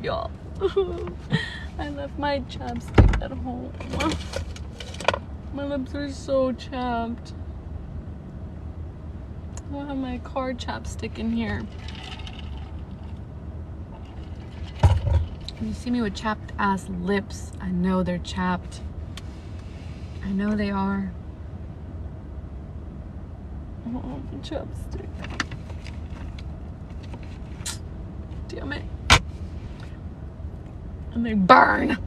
y'all. I left my chapstick at home. My lips are so chapped. I don't have my car chapstick in here. You see me with chapped ass lips. I know they're chapped. I know they are. Oh, chapstick. Damn it. And they burn.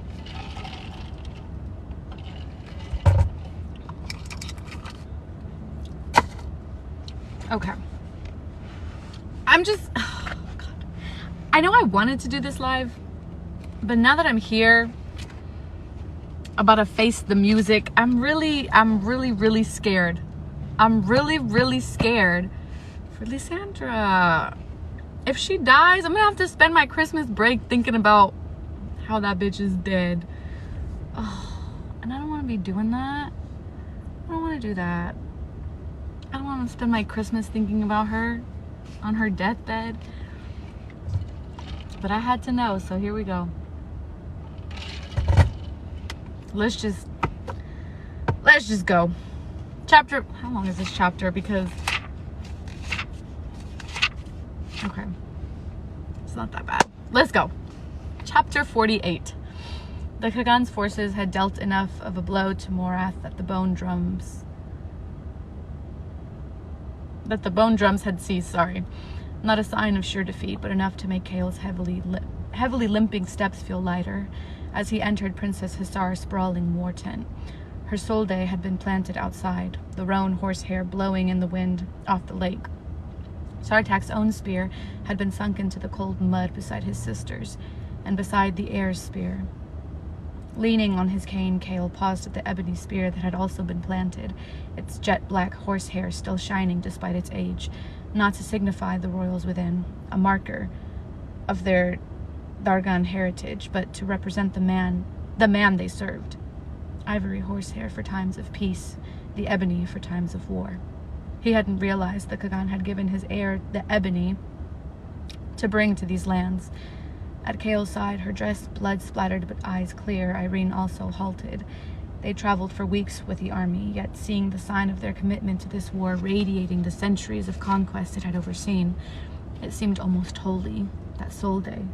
Okay. I'm just, oh God. I know I wanted to do this live, but now that I'm here, about to face the music, I'm really scared. I'm really scared for Lysandra. If she dies, I'm gonna have to spend my Christmas break thinking about how that bitch is dead. Oh, and I don't want to be doing that. I don't want to do that. I don't want to spend my Christmas thinking about her on her deathbed. But I had to know, so here we go. Let's just go. Chapter, how long is this chapter? Because, okay, it's not that bad. Let's go. Chapter 48. The Kagan's forces had dealt enough of a blow to Morath that the bone drums had ceased, sorry. Not a sign of sure defeat, but enough to make Kale's heavily limping steps feel lighter as he entered Princess Hussar's sprawling war tent. Her solde had been planted outside, the roan horsehair blowing in the wind off the lake. Sartak's own spear had been sunk into the cold mud beside his sister's, and beside the heir's spear. Leaning on his cane, Kale paused at the ebony spear that had also been planted, its jet-black horsehair still shining despite its age, not to signify the royals within, a marker of their Dargan heritage, but to represent the man they served. Ivory horsehair for times of peace, the ebony for times of war. He hadn't realized that Kagan had given his heir the ebony to bring to these lands. At Kale's side, her dress blood-splattered but eyes clear, Irene also halted. They traveled for weeks with the army, yet seeing the sign of their commitment to this war radiating the centuries of conquest it had overseen, it seemed almost holy, that solde.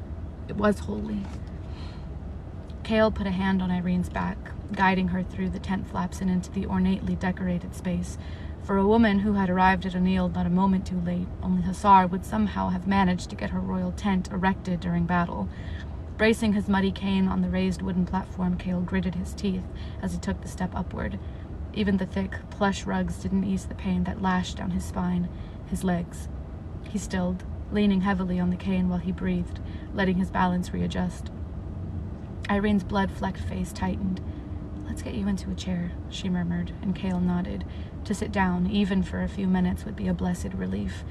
It was holy. Kale put a hand on Irene's back, guiding her through the tent flaps and into the ornately decorated space. For a woman who had arrived at O'Neill not a moment too late, only Hussar would somehow have managed to get her royal tent erected during battle. Bracing his muddy cane on the raised wooden platform, Kale gritted his teeth as he took the step upward. Even the thick, plush rugs didn't ease the pain that lashed down his spine, his legs. He stilled, leaning heavily on the cane while he breathed, letting his balance readjust. Irene's blood-flecked face tightened. "Let's get you into a chair," she murmured, and Kale nodded. To sit down, even for a few minutes, would be a blessed relief.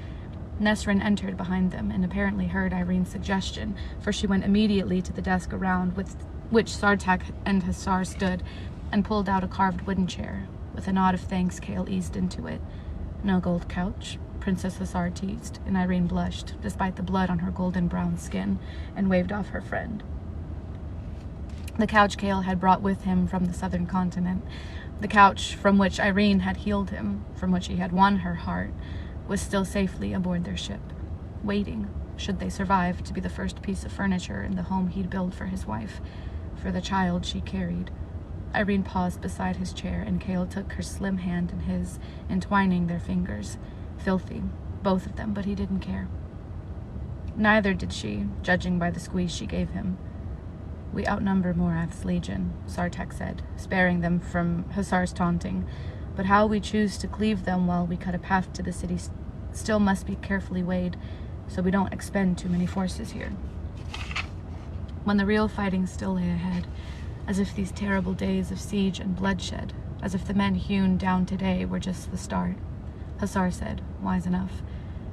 Nesrin entered behind them and apparently heard Irene's suggestion, for she went immediately to the desk around which Sartak and Hussar stood and pulled out a carved wooden chair. With a nod of thanks, Kale eased into it. "No gold couch?" Princess Hussar teased, and Irene blushed, despite the blood on her golden-brown skin, and waved off her friend. The couch Kale had brought with him from the southern continent, the couch from which Irene had healed him, from which he had won her heart, was still safely aboard their ship, waiting, should they survive, to be the first piece of furniture in the home he'd build for his wife, for the child she carried. Irene paused beside his chair, and Kale took her slim hand in his, entwining their fingers. Filthy, both of them, but he didn't care. Neither did she, judging by the squeeze she gave him. "We outnumber Morath's legion," Sartak said, sparing them from Hussar's taunting. "But how we choose to cleave them while we cut a path to the city still must be carefully weighed, so we don't expend too many forces here. When the real fighting still lay ahead, as if these terrible days of siege and bloodshed, as if the men hewn down today were just the start," Hussar said, wise enough.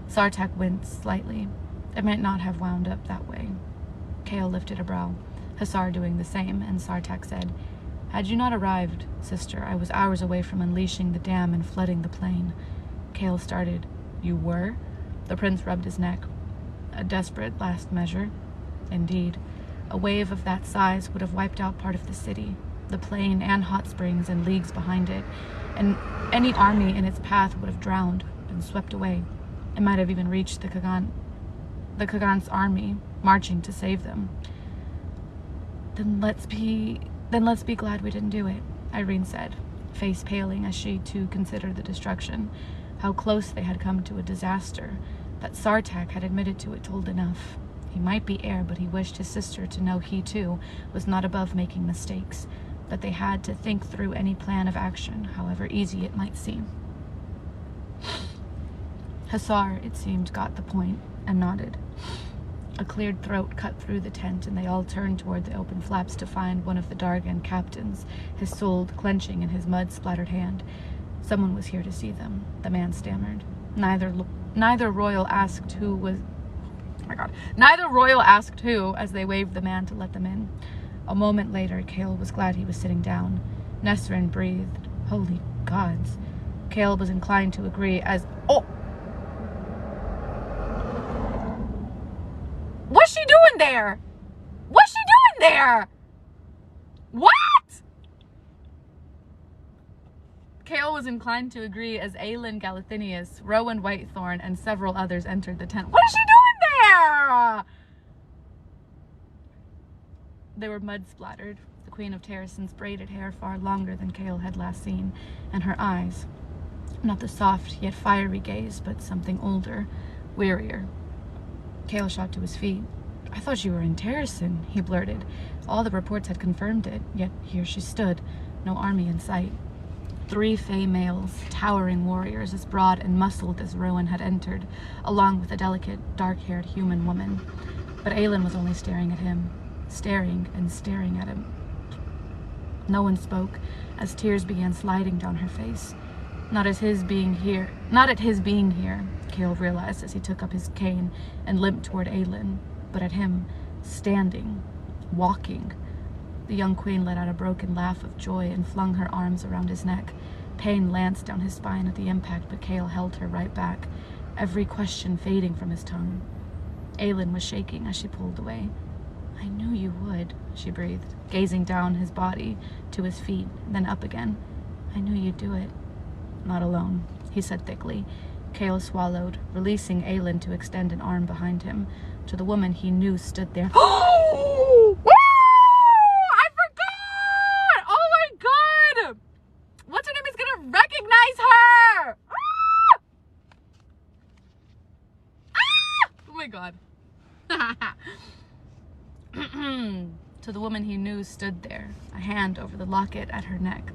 Sartak winced slightly. It might not have wound up that way. Kale lifted a brow, Hussar doing the same, and Sartak said, "Had you not arrived, sister, I was hours away from unleashing the dam and flooding the plain." Kale started. "You were?" The prince rubbed his neck. "A desperate last measure." "Indeed." A wave of that size would have wiped out part of the city, the plain and hot springs and leagues behind it, and any army in its path would have drowned and swept away. It might have even reached the Kagan's army, marching to save them. Then let's be glad we didn't do it, Irene said, face paling as she too considered the destruction. How close they had come to a disaster. That Sartak had admitted to it told enough. He might be heir, but he wished his sister to know he too was not above making mistakes, that they had to think through any plan of action, however easy it might seem. Hussar, it seemed, got the point and nodded. A cleared throat cut through the tent, and they all turned toward the open flaps to find one of the Dargan captains, his sword clenching in his mud-splattered hand. Someone was here to see them, the man stammered. Neither royal asked who as they waved the man to let them in. A moment later, Kale was glad he was sitting down. Nesrin breathed. Holy gods. Kale was inclined to agree as... Oh! What's she doing there? What's she doing there? What? Kale was inclined to agree as Aelin Galathinius, Rowan Whitethorn, and several others entered the tent. What is she doing there? They were mud-splattered, the Queen of Terrason's braided hair far longer than Kale had last seen, and her eyes, not the soft yet fiery gaze, but something older, wearier. Kale shot to his feet. I thought you were in Terrason, he blurted. All the reports had confirmed it, yet here she stood, no army in sight. 3 Fey males, towering warriors as broad and muscled as Rowan had entered, along with a delicate, dark-haired human woman. But Aelin was only staring at him, staring and staring at him. No one spoke, as tears began sliding down her face. Not at his being here, Kale realized as he took up his cane and limped toward Aelin, but at him, standing, walking. The young queen let out a broken laugh of joy and flung her arms around his neck. Pain lanced down his spine at the impact, but Kale held her right back, every question fading from his tongue. Aelin was shaking as she pulled away. I knew you would, she breathed, gazing down his body to his feet, then up again. I knew you'd do it. Not alone, he said thickly. Kale swallowed, releasing Aelin to extend an arm behind him, to the woman he knew stood there. Oh! I forgot! Oh my god! What's her name is gonna recognize her! Ah! Ah! Oh my god. To the woman he knew stood there, a hand over the locket at her neck.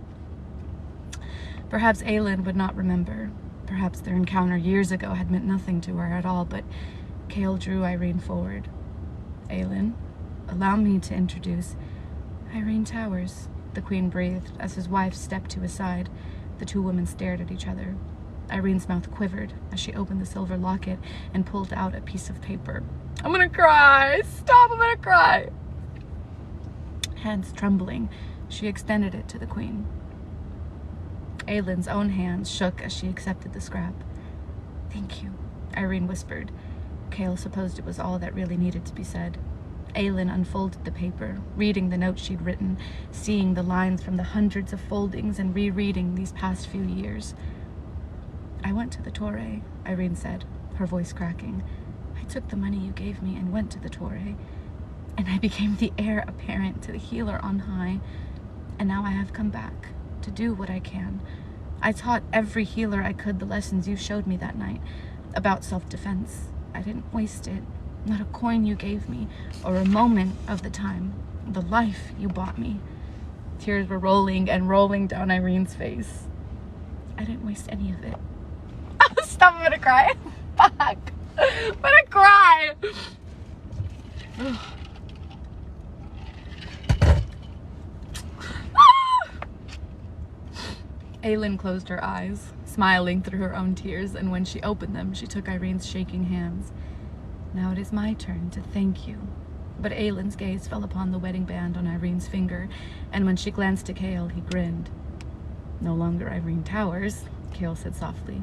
Perhaps Aelin would not remember. Perhaps their encounter years ago had meant nothing to her at all, but Kale drew Irene forward. Aelin, allow me to introduce Irene Towers, the queen breathed as his wife stepped to his side. The two women stared at each other. Irene's mouth quivered as she opened the silver locket and pulled out a piece of paper. I'm gonna cry! Stop, I'm gonna cry! Hands trembling, she extended it to the queen. Aelin's own hands shook as she accepted the scrap. Thank you, Irene whispered. Kale supposed it was all that really needed to be said. Aelin unfolded the paper, reading the note she'd written, seeing the lines from the hundreds of foldings and rereading these past few years. I went to the Torre, Irene said, her voice cracking. I took the money you gave me and went to the Torre, and I became the heir apparent to the healer on high, and now I have come back to do what I can. I taught every healer I could the lessons you showed me that night about self-defense. I didn't waste it, not a coin you gave me, or a moment of the time, the life you bought me. Tears were rolling and rolling down Irene's face. I didn't waste any of it. Stop, I'm gonna cry. Fuck. I'm gonna cry. Aelin closed her eyes, smiling through her own tears, and when she opened them, she took Irene's shaking hands. Now it is my turn to thank you. But Aelin's gaze fell upon the wedding band on Irene's finger, and when she glanced to Kale, he grinned. No longer Irene Towers, Kale said softly,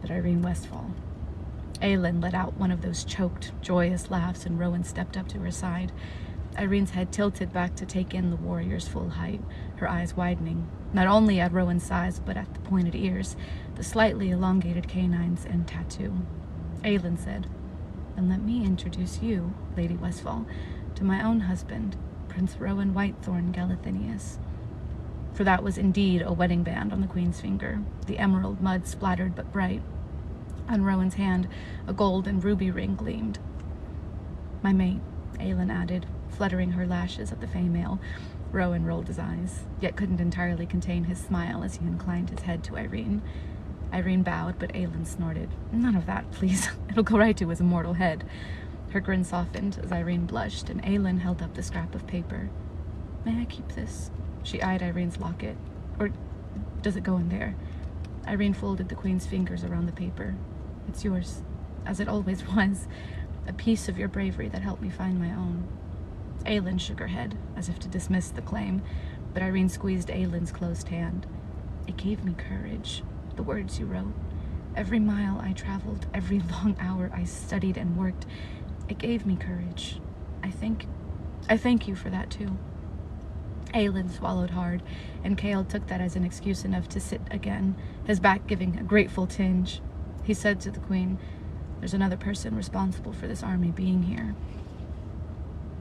but Irene Westfall. Aelin let out one of those choked, joyous laughs, and Rowan stepped up to her side. Irene's head tilted back to take in the warrior's full height, her eyes widening, not only at Rowan's size, but at the pointed ears, the slightly elongated canines, and tattoo. Aelin said, "And let me introduce you, Lady Westfall, to my own husband, Prince Rowan Whitethorn Galathinius." For that was indeed a wedding band on the queen's finger, the emerald mud splattered but bright. On Rowan's hand, a gold and ruby ring gleamed. "My mate," Aelin added, fluttering her lashes at the female. Rowan rolled his eyes, yet couldn't entirely contain his smile as he inclined his head to Irene. Irene bowed, but Aelin snorted. "None of that, please. It'll go right to his immortal head." Her grin softened as Irene blushed, and Aelin held up the scrap of paper. "May I keep this?" She eyed Irene's locket. "Or does it go in there?" Irene folded the queen's fingers around the paper. "It's yours, as it always was. A piece of your bravery that helped me find my own." Aelin shook her head, as if to dismiss the claim, but Irene squeezed Aelin's closed hand. "It gave me courage, the words you wrote. Every mile I traveled, every long hour I studied and worked, it gave me courage. I thank you for that too." Aelin swallowed hard, and KoA took that as an excuse enough to sit again, his back giving a grateful tinge. He said to the queen, "There's another person responsible for this army being here."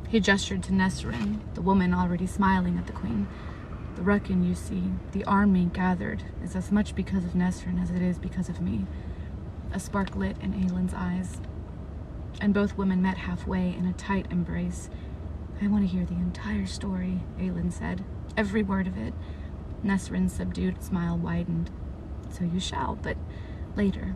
He gestured to Nesrin, the woman already smiling at the queen. "The ruckin you see, the army gathered, is as much because of Nesrin as it is because of me." A spark lit in Aelin's eyes, and both women met halfway in a tight embrace. "I want to hear the entire story," Aelin said. "Every word of it." Nesrin's subdued smile widened. "So you shall, but later."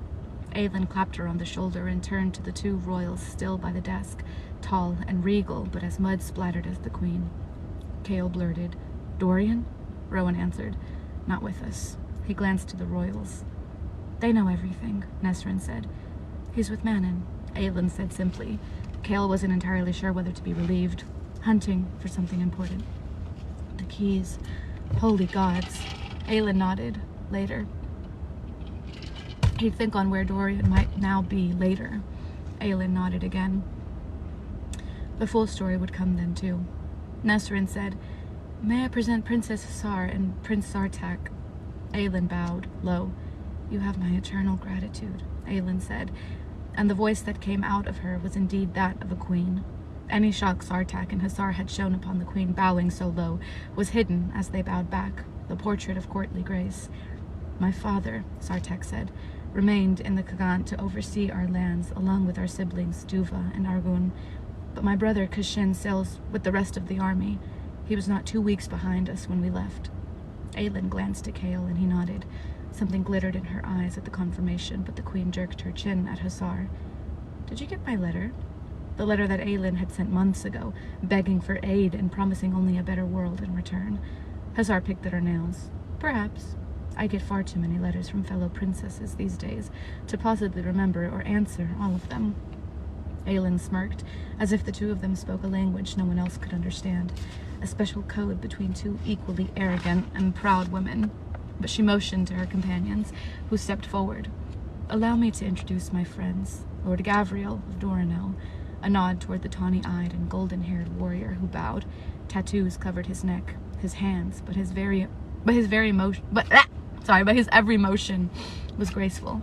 Aelin clapped her on the shoulder and turned to the two royals still by the desk, tall and regal, but as mud-splattered as the queen. KoA blurted, "Dorian?" Rowan answered, "Not with us." He glanced to the royals. "They know everything," Nesrin said. "He's with Manon," Aelin said simply. KoA wasn't entirely sure whether to be relieved. "Hunting for something important." "The keys. Holy gods." Aelin nodded. "Later." He'd think on where Dorian might now be later. Aelin nodded again. The full story would come then, too. Nesrin said, "May I present Princess Hussar and Prince Sartak?" Aelin bowed, low. "You have my eternal gratitude," Aelin said, and the voice that came out of her was indeed that of a queen. Any shock Sartak and Hussar had shown upon the queen bowing so low was hidden as they bowed back, the portrait of courtly grace. "My father," Sartak said, "remained in the Khagant to oversee our lands, along with our siblings Duva and Argun. But my brother Kashin sails with the rest of the army. He was not 2 weeks behind us when we left." Aelin glanced at KoA and he nodded. Something glittered in her eyes at the confirmation, but the queen jerked her chin at Hussar. "Did you get my letter?" The letter that Aelin had sent months ago, begging for aid and promising only a better world in return. Hussar picked at her nails. "Perhaps. I get far too many letters from fellow princesses these days to possibly remember or answer all of them." Aelin smirked, as if the two of them spoke a language no one else could understand, a special code between two equally arrogant and proud women. But she motioned to her companions, who stepped forward. "Allow me to introduce my friends, Lord Gavriel of Doranel," a nod toward the tawny-eyed and golden-haired warrior who bowed. Tattoos covered his neck, his hands, but his every motion was graceful.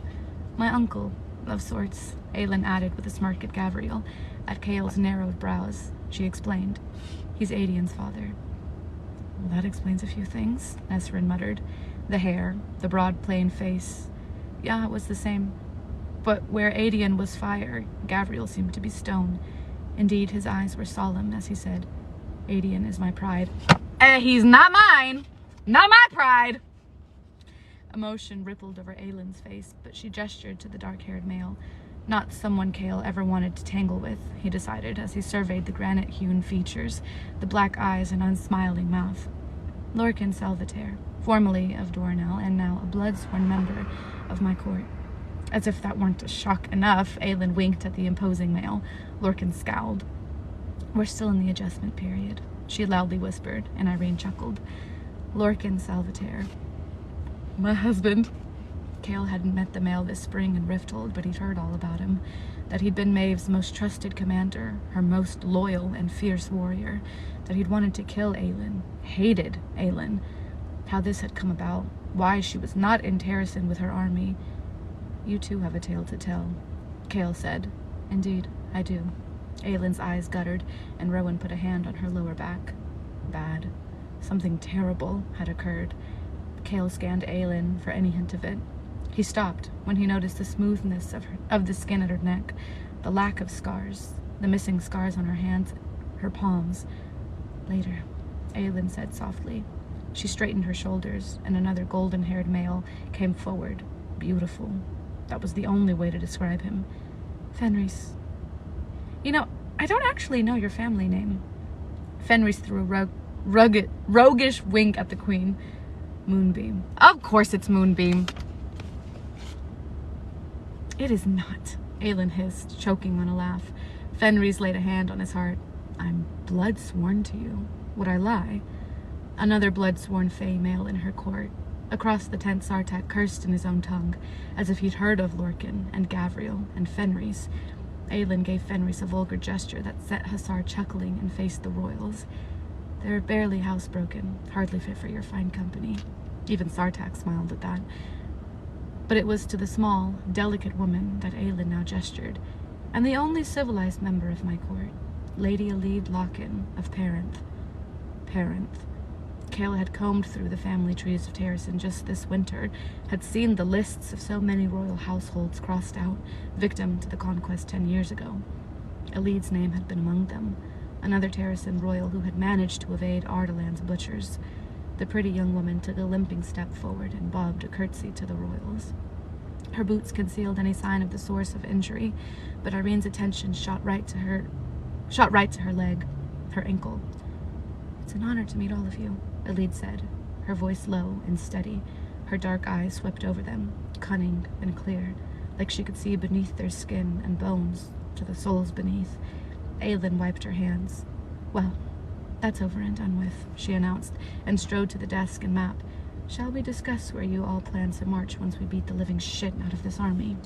"My uncle, of sorts," Aelin added with a smirk at Gavriel, at KoA's narrowed brows. She explained, "He's Adian's father." "Well, that explains a few things," Nesrin muttered. The hair, the broad plain face. Yeah, it was the same. But where Adian was fire, Gavriel seemed to be stone. Indeed, his eyes were solemn as he said, "Adian is my pride." He's not mine! Not my pride! Emotion rippled over Aelin's face, but she gestured to the dark-haired male. Not someone KoA ever wanted to tangle with, he decided as he surveyed the granite-hewn features, the black eyes and unsmiling mouth. Lorcan Salvater, formerly of Doranel and now a blood-sworn member of my court. As if that weren't a shock enough, Aelin winked at the imposing male. Lorcan scowled. "We're still in the adjustment period," she loudly whispered, and Irene chuckled. Lorcan Salvater. "My husband." KoA hadn't met the male this spring in Rifthold, but he'd heard all about him. that he'd been Maeve's most trusted commander, her most loyal and fierce warrior, that he'd wanted to kill Aelin, hated Aelin. How this had come about, why she was not in Terrasen with her army. You too have a tale to tell, KoA said. Indeed, I do. Aelin's eyes guttered, and Rowan put a hand on her lower back. Bad. Something terrible had occurred. KoA scanned Aelin for any hint of it. He stopped when he noticed the smoothness of the skin at her neck, the lack of scars, the missing scars on her hands, her palms. Later, Aelin said softly. She straightened her shoulders, and another golden-haired male came forward, beautiful. That was the only way to describe him. Fenris. You know, I don't actually know your family name. Fenris threw a roguish wink at the queen. Moonbeam. Of course it's Moonbeam. It is not, Aelin hissed, choking on a laugh. Fenris laid a hand on his heart. I'm blood sworn to you. Would I lie? Another blood-sworn fey male in her court. Across the tent, Sartak cursed in his own tongue, as if he'd heard of Lorcan and Gavriel and Fenris. Aelin gave Fenris a vulgar gesture that set Hussar chuckling and faced the royals. They're barely housebroken, hardly fit for your fine company. Even Sartak smiled at that. But it was to the small, delicate woman that Aelin now gestured, and the only civilized member of my court, Lady Elide Lockin of Parenth. Parenth. KoA had combed through the family trees of Terrasen just this winter, had seen the lists of so many royal households crossed out, victim to the conquest 10 years ago. Elide's name had been among them, another Terrasen royal who had managed to evade Ardalan's butchers. The pretty young woman took a limping step forward and bobbed a curtsy to the royals. Her boots concealed any sign of the source of injury, but Irene's attention shot right to her leg, her ankle. It's an honor to meet all of you, Elide said, her voice low and steady. Her dark eyes swept over them, cunning and clear, like she could see beneath their skin and bones to the souls beneath. Aelin wiped her hands. Well, that's over and done with, she announced, and strode to the desk and map. Shall we discuss where you all plan to march once we beat the living shit out of this army?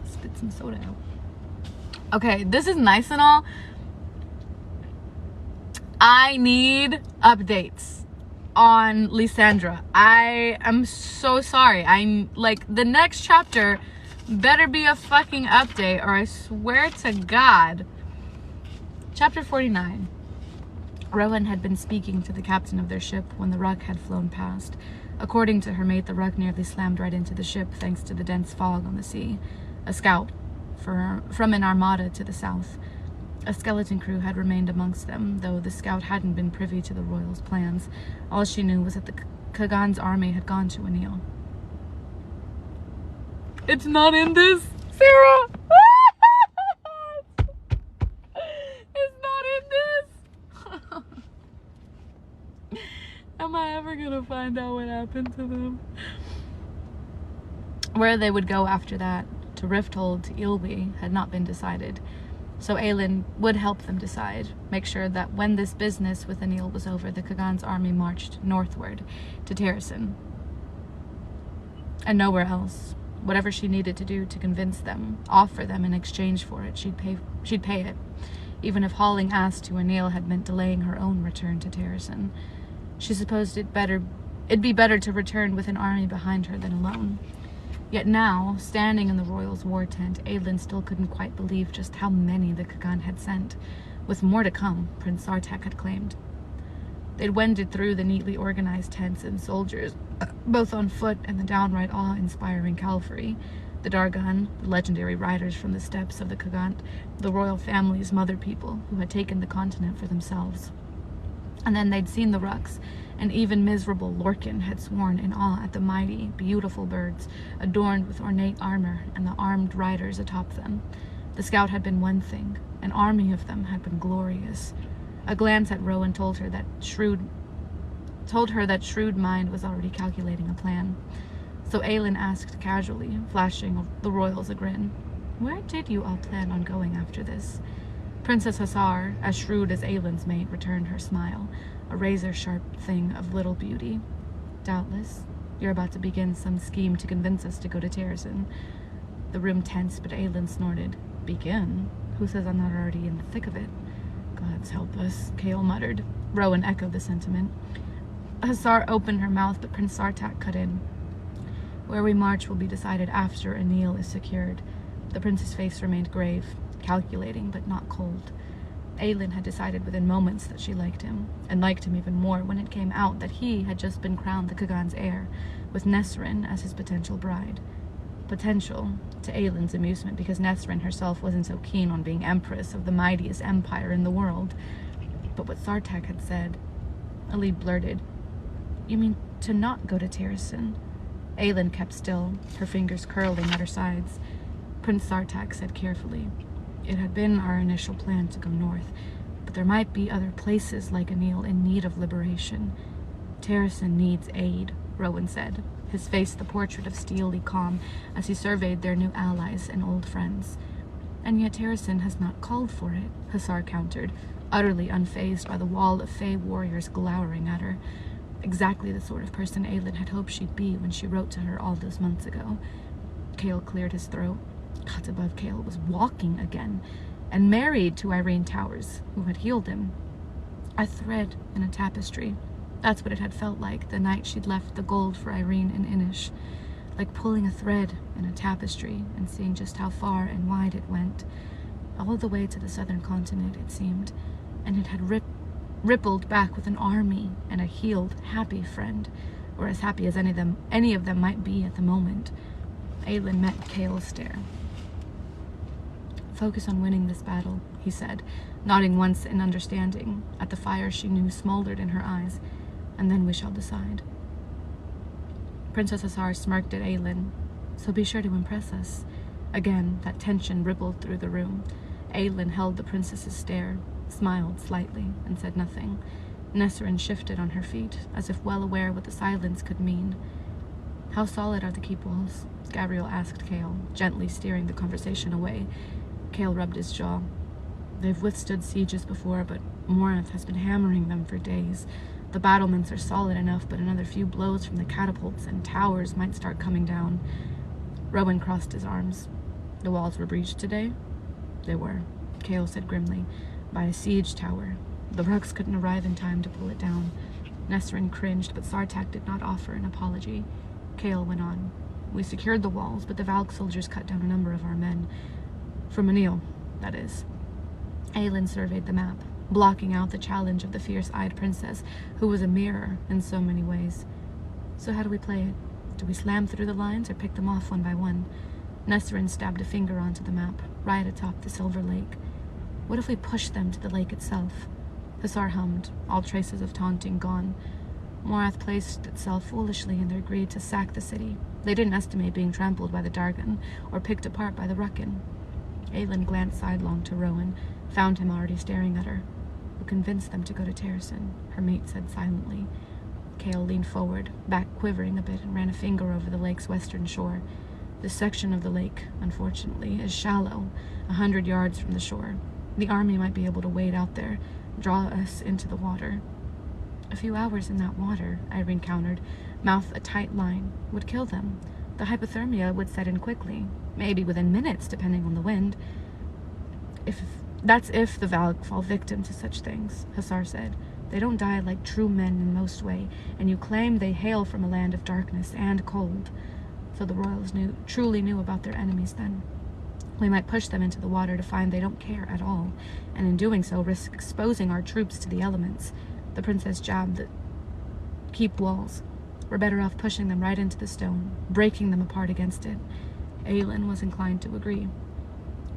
Spit some soda out. Okay, this is nice and all. I need updates on Lysandra. I am so sorry. I'm like, the next chapter better be a fucking update, or I swear to God. Chapter 49. Rowan had been speaking to the captain of their ship when the ruck had flown past. According to her mate, the ruck nearly slammed right into the ship thanks to the dense fog on the sea. A scout from an armada to the south. A skeleton crew had remained amongst them, though the scout hadn't been privy to the royals' plans. All she knew was that the Kagan's army had gone to Anil. It's not in this, Sarah! It's not in this! Am I ever gonna find out what happened to them? Where they would go after that, to Rifthold, to Ilwi, had not been decided. So Aelin would help them decide, make sure that when this business with Anil was over, the Kagan's army marched northward to Terrasen. And nowhere else. Whatever she needed to do to convince them, offer them in exchange for it, she'd pay it. Even if hauling ass to Anil had meant delaying her own return to Terrasen. She supposed it'd be better to return with an army behind her than alone. Yet now, standing in the royals' war tent, Aelin still couldn't quite believe just how many the Kagan had sent, with more to come, Prince Sartak had claimed. They'd wended through the neatly organized tents and soldiers, both on foot and the downright awe-inspiring cavalry, the Dargan, the legendary riders from the steppes of the Kagant, the royal family's mother people who had taken the continent for themselves. And then they'd seen the rucks, and even miserable Lorcan had sworn in awe at the mighty, beautiful birds, adorned with ornate armor and the armed riders atop them. The scout had been one thing, an army of them had been glorious. A glance at Rowan told her that shrewd mind was already calculating a plan. So Aelin asked casually, flashing the royals a grin, "Where did you all plan on going after this?" Princess Hussar, as shrewd as Aylin's mate, returned her smile, a razor-sharp thing of little beauty. Doubtless, you're about to begin some scheme to convince us to go to Terrason. The room tensed, but Aylin snorted. Begin? Who says I'm not already in the thick of it? Gods help us, KoA muttered. Rowan echoed the sentiment. Hussar opened her mouth, but Prince Sartak cut in. Where we march will be decided after Anil is secured. The prince's face remained grave, calculating but not cold. Aylin had decided within moments that she liked him, and liked him even more when it came out that he had just been crowned the Kagan's heir, with Nesrin as his potential bride. Potential, to Aylin's amusement, because Nesrin herself wasn't so keen on being empress of the mightiest empire in the world. But what Sartak had said, Ali blurted, You mean to not go to Terrason? Aylin kept still, her fingers curling at her sides. Prince Sartak said carefully, It had been our initial plan to go north, but there might be other places like Anil in need of liberation. Terrason needs aid, Rowan said, his face the portrait of steely calm as he surveyed their new allies and old friends. And yet Terrason has not called for it, Hussar countered, utterly unfazed by the wall of Fey warriors glowering at her. Exactly the sort of person Aylin had hoped she'd be when she wrote to her all those months ago. KoA cleared his throat. God above, KoA was walking again, and married to Irene Towers, who had healed him. A thread in a tapestry. That's what it had felt like the night she'd left the gold for Irene in Inish. Like pulling a thread in a tapestry and seeing just how far and wide it went. All the way to the southern continent, it seemed, and it had rippled back with an army and a healed, happy friend, or as happy as any of them might be at the moment. Aylin met KoA's stare. Focus on winning this battle, he said, nodding once in understanding at the fire she knew smoldered in her eyes, and then we shall decide. Princess Hussar smirked at Aylin. So be sure to impress us. Again, that tension rippled through the room. Aylin held the princess's stare, smiled slightly, and said nothing. Nesrin shifted on her feet, as if well aware what the silence could mean. How solid are the keep walls? Gabriel asked KoA, gently steering the conversation away. KoA rubbed his jaw. They've withstood sieges before, but Morath has been hammering them for days. The battlements are solid enough, but another few blows from the catapults and towers might start coming down. Rowan crossed his arms. The walls were breached today? They were, KoA said grimly, by a siege tower. The Ruks couldn't arrive in time to pull it down. Nesrin cringed, but Sartak did not offer an apology. KoA went on. We secured the walls, but the Valk soldiers cut down a number of our men. From Anil, that is. Aylin surveyed the map, blocking out the challenge of the fierce-eyed princess, who was a mirror in so many ways. So how do we play it? Do we slam through the lines or pick them off one by one? Nesrin stabbed a finger onto the map, right atop the Silver Lake. What if we push them to the lake itself? Hussar hummed, all traces of taunting gone. Morath placed itself foolishly in their greed to sack the city. They didn't estimate being trampled by the Dargan or picked apart by the Rukin. Aylin glanced sidelong to Rowan, found him already staring at her. We'll convince them to go to Terrason, her mate said silently. KoA leaned forward, back quivering a bit, and ran a finger over the lake's western shore. This section of the lake, unfortunately, is shallow, 100 yards from the shore. The army might be able to wade out there, draw us into the water. A few hours in that water, Irene countered, mouth a tight line, would kill them. The hypothermia would set in quickly, maybe within minutes, depending on the wind. That's if the Valk fall victim to such things, Hussar said. They don't die like true men in most way, and you claim they hail from a land of darkness and cold. So the royals truly knew about their enemies then. We might push them into the water to find they don't care at all, and in doing so risk exposing our troops to the elements. The princess jabbed the keep walls. We're better off pushing them right into the stone, breaking them apart against it. Aylin was inclined to agree.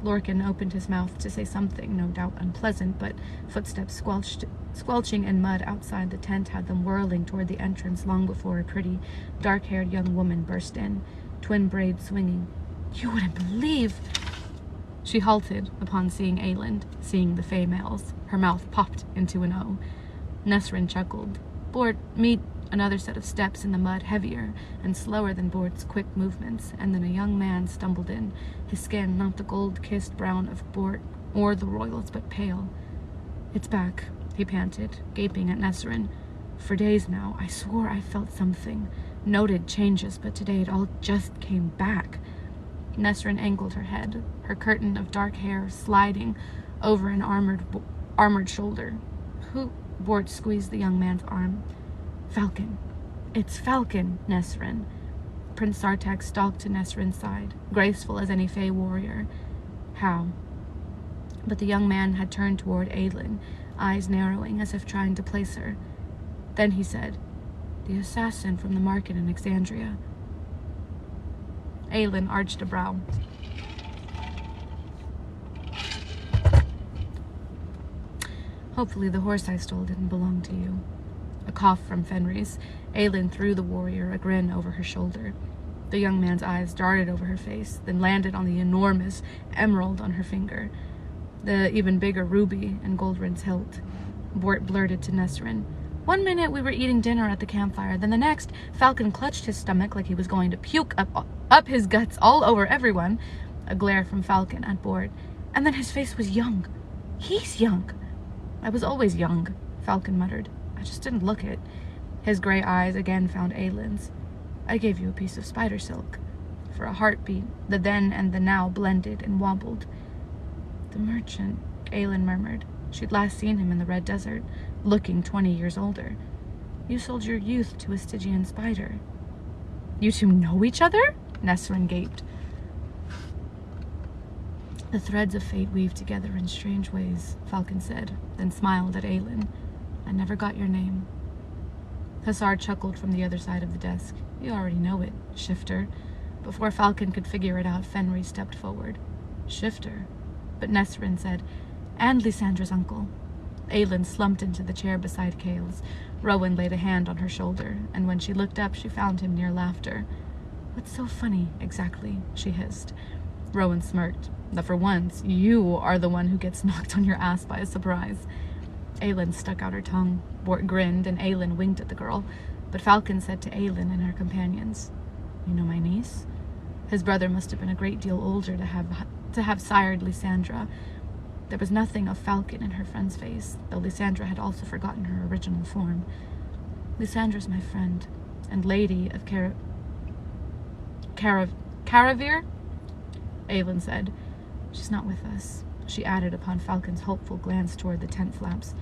Lorcan opened his mouth to say something, no doubt unpleasant, but footsteps squelching in mud outside the tent had them whirling toward the entrance long before a pretty, dark-haired young woman burst in, twin braids swinging. You wouldn't believe... She halted upon seeing Aylin, seeing the Fey males. Her mouth popped into an O. Nesrin chuckled. Bort, meet another set of steps in the mud, heavier and slower than Bort's quick movements, and then a young man stumbled in, his skin not the gold-kissed brown of Bort, or the royals, but pale. "It's back," he panted, gaping at Nesrin. "For days now, I swore I felt something. Noted changes, but today it all just came back." Nesrin angled her head, her curtain of dark hair sliding over an armored shoulder. "Who?" Bort squeezed the young man's arm. "Falcon. It's Falcon, Nesrin." Prince Sartak stalked to Nesrin's side, graceful as any Fey warrior. "How?" But the young man had turned toward Aelin, eyes narrowing as if trying to place her. Then he said, "The assassin from the market in Exandria." Aelin arched a brow. "Hopefully the horse I stole didn't belong to you." A cough from Fenris. Aelin threw the warrior a grin over her shoulder. The young man's eyes darted over her face, then landed on the enormous emerald on her finger, the even bigger ruby and gold-rimmed hilt. Bort blurted to Nesrin, "One minute we were eating dinner at the campfire, then the next, Falcon clutched his stomach like he was going to puke up his guts all over everyone." A glare from Falcon at Bort. "And then his face was young. He's young." "I was always young," Falcon muttered. "I just didn't look it." His gray eyes again found Aelin's. "I gave you a piece of spider silk." For a heartbeat, the then and the now blended and wobbled. "The merchant," Aelin murmured. She'd last seen him in the Red Desert, looking 20 years older. "You sold your youth to a Stygian spider." "You two know each other?" Nesrin gaped. "The threads of fate weave together in strange ways," Falcon said, then smiled at Aelin. "I never got your name." Hussar chuckled from the other side of the desk. "You already know it, Shifter." Before Falcon could figure it out, Fenris stepped forward. "Shifter?" But Nesrin said, "And Lysandra's uncle." Aelin slumped into the chair beside Kale's. Rowan laid a hand on her shoulder, and when she looked up, she found him near laughter. "What's so funny, exactly?" she hissed. Rowan smirked. "That for once, you are the one who gets knocked on your ass by a surprise." Aelin stuck out her tongue. Bort grinned, and Aelin winked at the girl. But Falcon said to Aelin and her companions, "You know my niece?" His brother must have been a great deal older to have sired Lysandra. There was nothing of Falcon in her friend's face, though Lysandra had also forgotten her original form. "Lysandra's my friend, and lady of Caravir?" Aelin said. "She's not with us," she added upon Falcon's hopeful glance toward the tent flaps.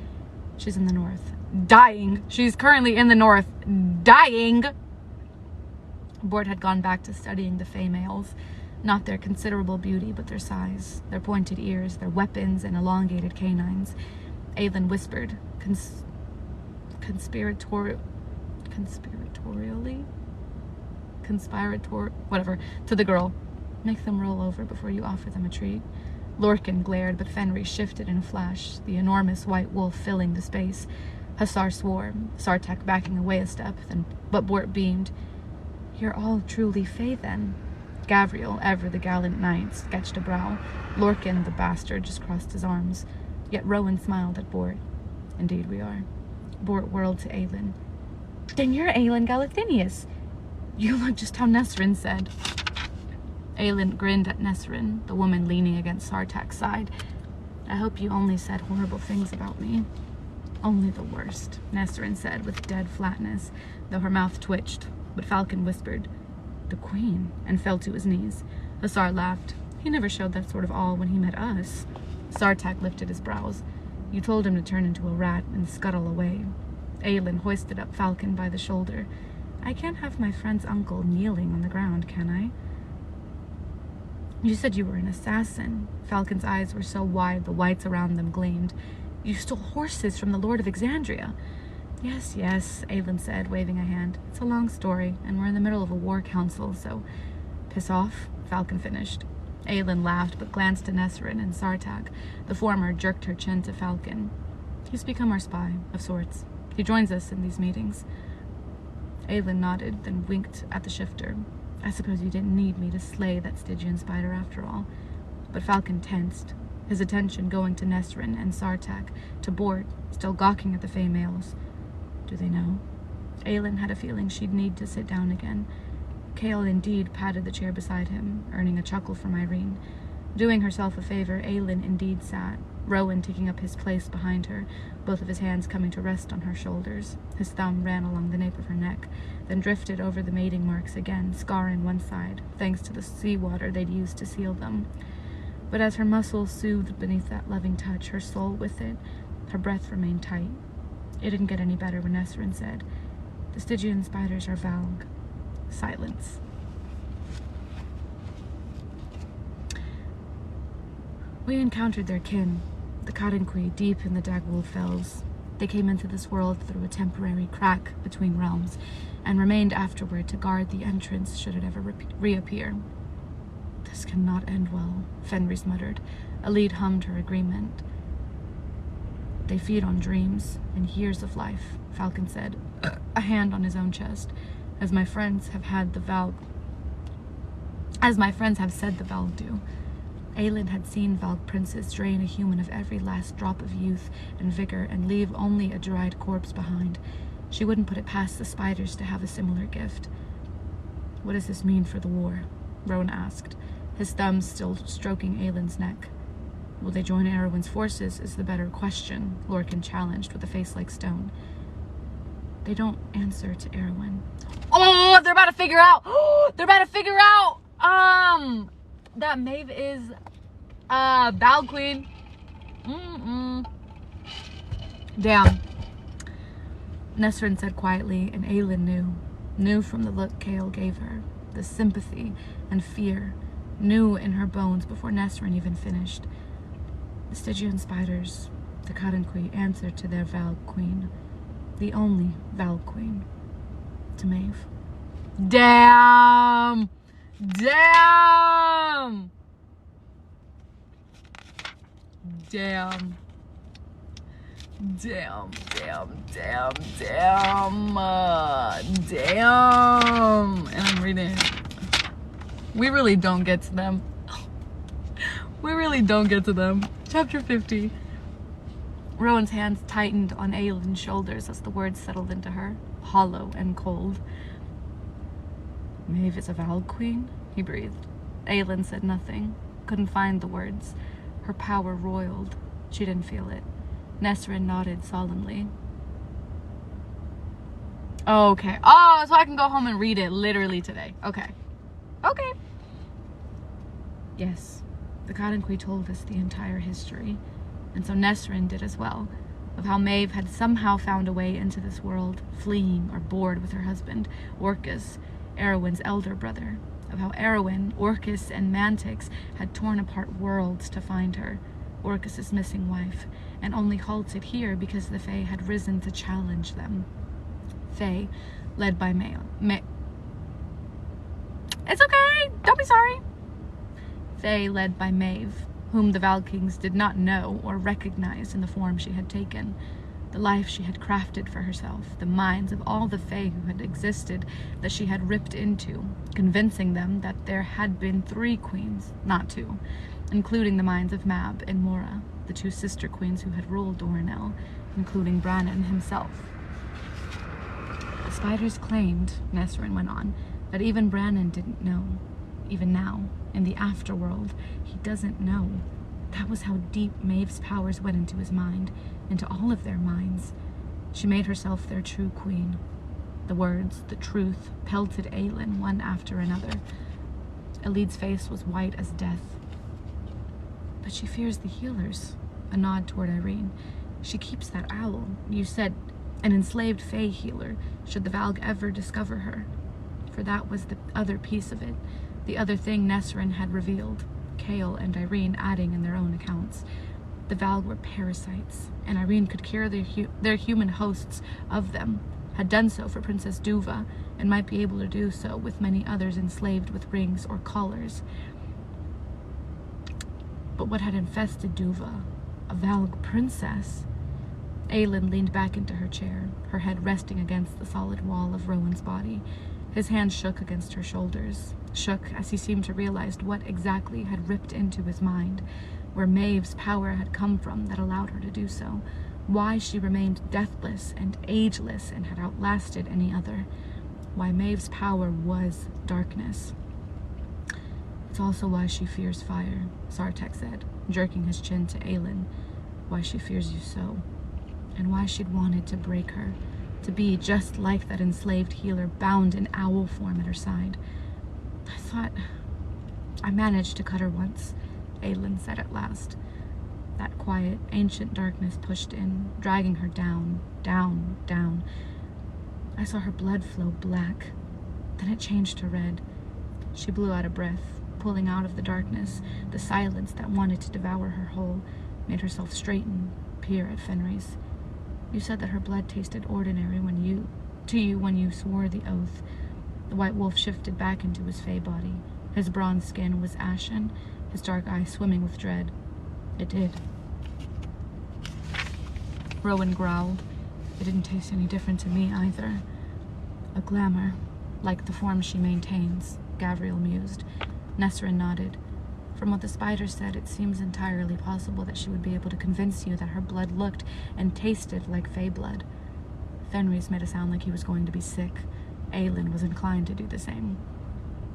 "She's in the north. Dying! She's currently in the north. Dying!" Bort had gone back to studying the Fey males. Not their considerable beauty, but their size, their pointed ears, their weapons, and elongated canines. Aelin whispered, whatever, to the girl. "Make them roll over before you offer them a treat." Lorcan glared, but Fenris shifted in a flash, the enormous white wolf filling the space. Hussar swore, Sartak backing away a step, but Bort beamed. "You're all truly Fey, then?" Gavriel, ever the gallant knight, sketched a brow. Lorcan, the bastard, just crossed his arms. Yet Rowan smiled at Bort. "Indeed we are." Bort whirled to Aelin. "Then you're Aelin Galathinius. You look just how Nesrin said." Aelin grinned at Nesrin, the woman leaning against Sartak's side. "I hope you only said horrible things about me." "Only the worst," Nesrin said with dead flatness, though her mouth twitched. But Falcon whispered, "The Queen," and fell to his knees. Hussar laughed. "He never showed that sort of awe when he met us." Sartak lifted his brows. "You told him to turn into a rat and scuttle away." Aelin hoisted up Falcon by the shoulder. "I can't have my friend's uncle kneeling on the ground, can I?" "You said you were an assassin." Falcon's eyes were so wide the whites around them gleamed. "You stole horses from the Lord of Exandria." Yes, Aelin said, waving a hand. "It's a long story, and we're in the middle of a war council, so—" "Piss off," Falcon finished. Aelin laughed, but glanced to Nesrin and Sartak. The former jerked her chin to Falcon. "He's become our spy, of sorts. He joins us in these meetings." Aelin nodded, then winked at the shifter. "I suppose you didn't need me to slay that Stygian spider after all." But Falcon tensed, his attention going to Nesrin and Sartak, to Bort, still gawking at the Fey males. "Do they know?" Aelin had a feeling she'd need to sit down again. Kale indeed patted the chair beside him, earning a chuckle from Irene. Doing herself a favor, Aelin indeed sat, Rowan taking up his place behind her, both of his hands coming to rest on her shoulders. His thumb ran along the nape of her neck, then drifted over the mating marks again, scarring one side, thanks to the seawater they'd used to seal them. But as her muscles soothed beneath that loving touch, her soul with it, her breath remained tight. It didn't get any better when Nesrin said, "The Stygian spiders are Valg." Silence. We encountered their kin, the Cottonquii, deep in the Dagwool fells. They came into this world through a temporary crack between realms, and remained afterward to guard the entrance should it ever reappear. "This cannot end well," Fenris muttered. Elide hummed her agreement. "They feed on dreams and years of life," Falcon said, a hand on his own chest. As my friends have said the Valg do. Aelin had seen Valg princes drain a human of every last drop of youth and vigor and leave only a dried corpse behind. She wouldn't put it past the spiders to have a similar gift. "What does this mean for the war?" Rowan asked, his thumbs still stroking Aelin's neck. "Will they join Erwin's forces is the better question," Lorcan challenged with a face like stone. "They don't answer to Erwin." Oh, they're about to figure out. They're about to figure out that Maeve is Valg Queen. Damn. Nesrin said quietly, and Aelin knew from the look KoA gave her, the sympathy and fear, knew in her bones before Nesrin even finished. The Stygian spiders, the Cottonquii, answered to their Valg Queen, the only Valg Queen, to Maeve. Damn! Damn! Damn. Damn, damn, damn, damn. Damn. And I'm reading it. We really don't get to them. We really don't get to them. Chapter 50. Rowan's hands tightened on Aelin's shoulders as the words settled into her, hollow and cold. "Maeve is a Valg Queen?" he breathed. Aelin said nothing, couldn't find the words. Her power roiled. She didn't feel it. Nesrin nodded solemnly. Oh, okay. Oh, so I can go home and read it literally today. Okay. Okay. Yes, the Cottonquii told us the entire history, and so Nesrin did as well, of how Maeve had somehow found a way into this world, fleeing or bored with her husband, Orcus, Erwin's elder brother, of how Erwin, Orcus, and Mantix had torn apart worlds to find her, Orcus's missing wife, and only halted here because the Fae had risen to challenge them. Fae, led by It's okay, don't be sorry. Fae led by Maeve, whom the Valg Kings did not know or recognize in the form she had taken, the life she had crafted for herself, the minds of all the Fae who had existed that she had ripped into, convincing them that there had been 3 queens, not 2, including the minds of Mab and Mora, the 2 sister queens who had ruled Doranel, including Brannon himself. The spiders claimed, Nesrin went on, that even Brannon didn't know. Even now, in the afterworld, he doesn't know. That was how deep Maeve's powers went into his mind, into all of their minds. She made herself their true queen. The words, the truth, pelted Aelin one after another. Elide's face was white as death. But she fears the healers. A nod toward Irene. She keeps that owl. You said an enslaved Fae healer, should the Valg ever discover her. For that was the other piece of it. The other thing Nesrin had revealed. KoA and Irene adding in their own accounts. The Valg were parasites, and Irene could cure their human hosts of them, had done so for Princess Duva, and might be able to do so with many others enslaved with rings or collars. But what had infested Duva? A Valg princess? Aelin leaned back into her chair, her head resting against the solid wall of Rowan's body. His hand shook against her shoulders, shook as he seemed to realize what exactly had ripped into his mind, where Maeve's power had come from that allowed her to do so, why she remained deathless and ageless and had outlasted any other, why Maeve's power was darkness. It's also why she fears fire, Sartek said, jerking his chin to Aelin. Why she fears you so. And why she'd wanted to break her, to be just like that enslaved healer bound in owl form at her side. I managed to cut her once, Aelin said at last. That quiet, ancient darkness pushed in, dragging her down, down, down. I saw her blood flow black. Then it changed to red. She blew out a breath, pulling out of the darkness, the silence that wanted to devour her whole, made herself straighten, peer at Fenris. You said that her blood tasted ordinary when you swore the oath. The white wolf shifted back into his fey body. His bronze skin was ashen, his dark eyes swimming with dread. It did. Rowan growled. It didn't taste any different to me either. A glamour, like the form she maintains, Gavriel mused. Nesrin nodded. From what the spider said, it seems entirely possible that she would be able to convince you that her blood looked and tasted like fey blood. Fenris made it sound like he was going to be sick. Aelin was inclined to do the same.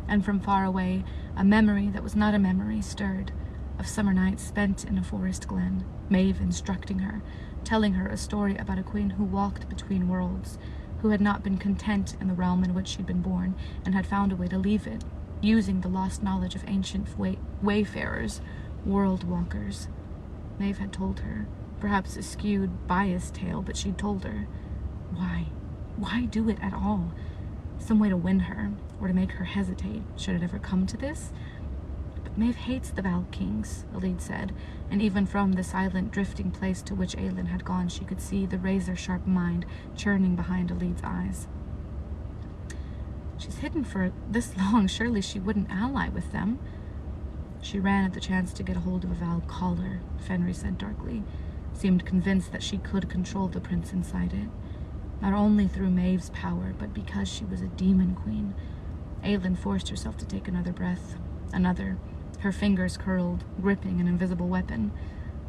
And from far away, a memory that was not a memory stirred, of summer nights spent in a forest glen, Maeve instructing her, telling her a story about a queen who walked between worlds, who had not been content in the realm in which she'd been born, and had found a way to leave it, using the lost knowledge of ancient wayfarers, world walkers. Maeve had told her, perhaps a skewed, biased tale, but she'd told her. Why? Why do it at all? Some way to win her, or to make her hesitate, should it ever come to this? But Maeve hates the Val Kings, Elide said, and even from the silent, drifting place to which Aelin had gone, she could see the razor-sharp mind churning behind Elide's eyes. She's hidden for this long, surely she wouldn't ally with them. She ran at the chance to get a hold of a Val collar, Fenris said darkly, seemed convinced that she could control the prince inside it. Not only through Maeve's power, but because she was a demon queen. Aelin forced herself to take another breath. Another. Her fingers curled, gripping an invisible weapon.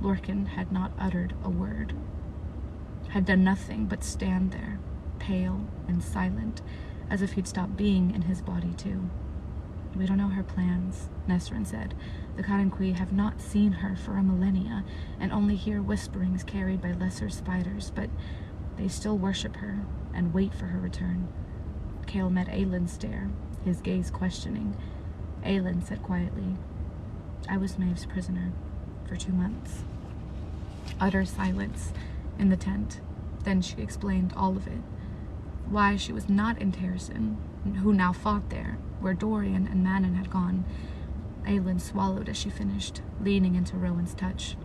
Lorcan had not uttered a word. Had done nothing but stand there, pale and silent, as if he'd stopped being in his body too. We don't know her plans, Nesrin said. The Karanqui have not seen her for a millennia, and only hear whisperings carried by lesser spiders, but they still worship her and wait for her return. Kale met Aelin's stare, his gaze questioning. Aelin said quietly, I was Maeve's prisoner for 2 months. Utter silence in the tent. Then she explained all of it. Why she was not in Terrasen, who now fought there, where Dorian and Manon had gone. Aelin swallowed as she finished, leaning into Rowan's touch.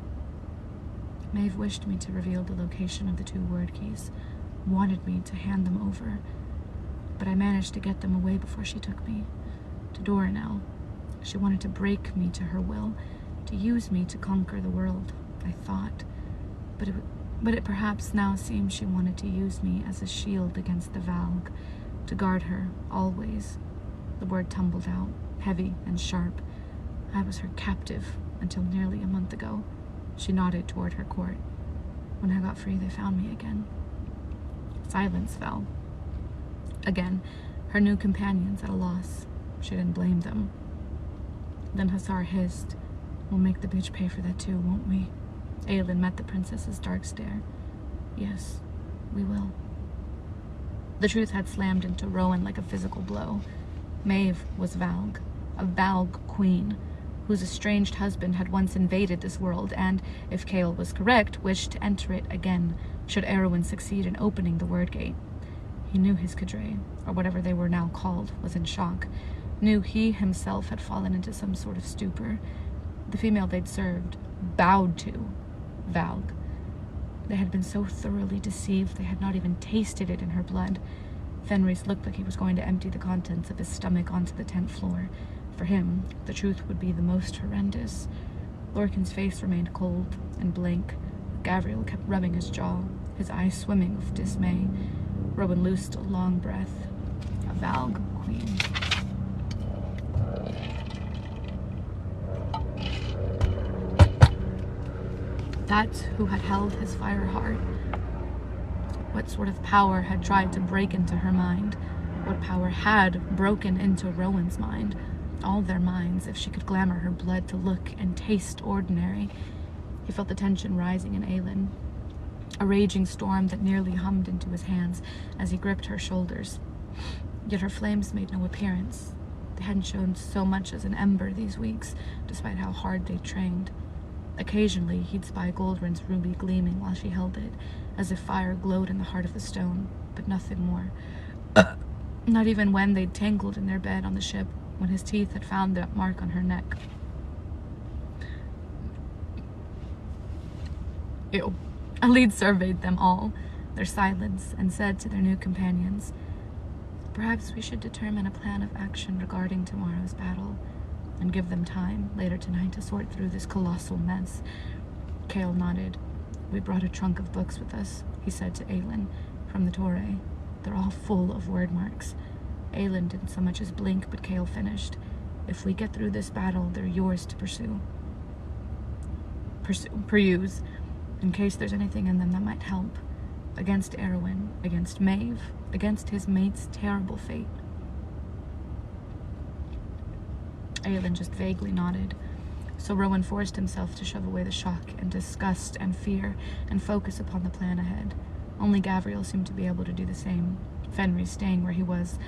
Maeve wished me to reveal the location of the 2 word keys, wanted me to hand them over, but I managed to get them away before she took me. To Dorinel. She wanted to break me to her will, to use me to conquer the world, I thought. But it perhaps now seemed she wanted to use me as a shield against the Valg, to guard her, always. The word tumbled out, heavy and sharp. I was her captive until nearly a month ago. She nodded toward her court. When I got free, they found me again. Silence fell. Again, her new companions at a loss. She didn't blame them. Then Hussar hissed, We'll make the bitch pay for that too, won't we? Aelin met the princess's dark stare. Yes, we will. The truth had slammed into Rowan like a physical blow. Maeve was Valg, a Valg queen, whose estranged husband had once invaded this world and, if Kale was correct, wished to enter it again, should Erwin succeed in opening the word gate. He knew his cadre, or whatever they were now called, was in shock, knew he himself had fallen into some sort of stupor. The female they'd served bowed to Valg. They had been so thoroughly deceived they had not even tasted it in her blood. Fenris looked like he was going to empty the contents of his stomach onto the tent floor. For him, the truth would be the most horrendous. Lorcan's face remained cold and blank. Gavriel kept rubbing his jaw, his eyes swimming with dismay. Rowan loosed a long breath. A Valg queen. That's who had held his fire heart. What sort of power had tried to break into her mind? What power had broken into Rowan's mind? all their minds, if she could glamour her blood to look and taste ordinary. He felt the tension rising in Aelin, a raging storm that nearly hummed into his hands as he gripped her shoulders. Yet her flames made no appearance. They hadn't shown so much as an ember these weeks, despite how hard they'd trained. Occasionally, he'd spy Goldrun's ruby gleaming while she held it, as if fire glowed in the heart of the stone, but nothing more. Not even when they'd tangled in their bed on the ship, when his teeth had found that mark on her neck. Ew. Alid surveyed them all, their silence, and said to their new companions, "Perhaps we should determine a plan of action regarding tomorrow's battle, and give them time later tonight to sort through this colossal mess." Kale nodded. "We brought a trunk of books with us," he said to Aelin, "from the KoA. They're all full of word marks." Aelin didn't so much as blink, but Kale finished. "If we get through this battle, they're yours to peruse, in case there's anything in them that might help. Against Erwin, against Maeve, against his mate's terrible fate." Aelin just vaguely nodded. So Rowan forced himself to shove away the shock and disgust and fear and focus upon the plan ahead. Only Gavriel seemed to be able to do the same, Fenrir staying where he was,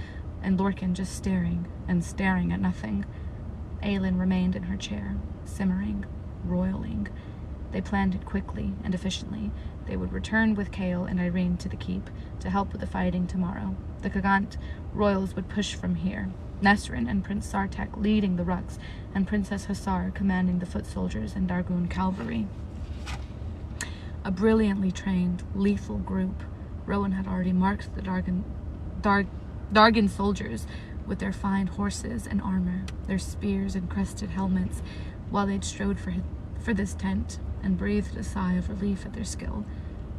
and Lorcan just staring and staring at nothing. Aelin remained in her chair, simmering, roiling. They planned it quickly and efficiently. They would return with Kale and Irene to the keep to help with the fighting tomorrow. The Khagant royals would push from here, Nesrin and Prince Sartek leading the Ruks, and Princess Hussar commanding the foot soldiers and Dargun cavalry. A brilliantly trained, lethal group. Rowan had already marked the Dargan soldiers with their fine horses and armor, their spears and crested helmets, while they'd strode for this tent, and breathed a sigh of relief at their skill.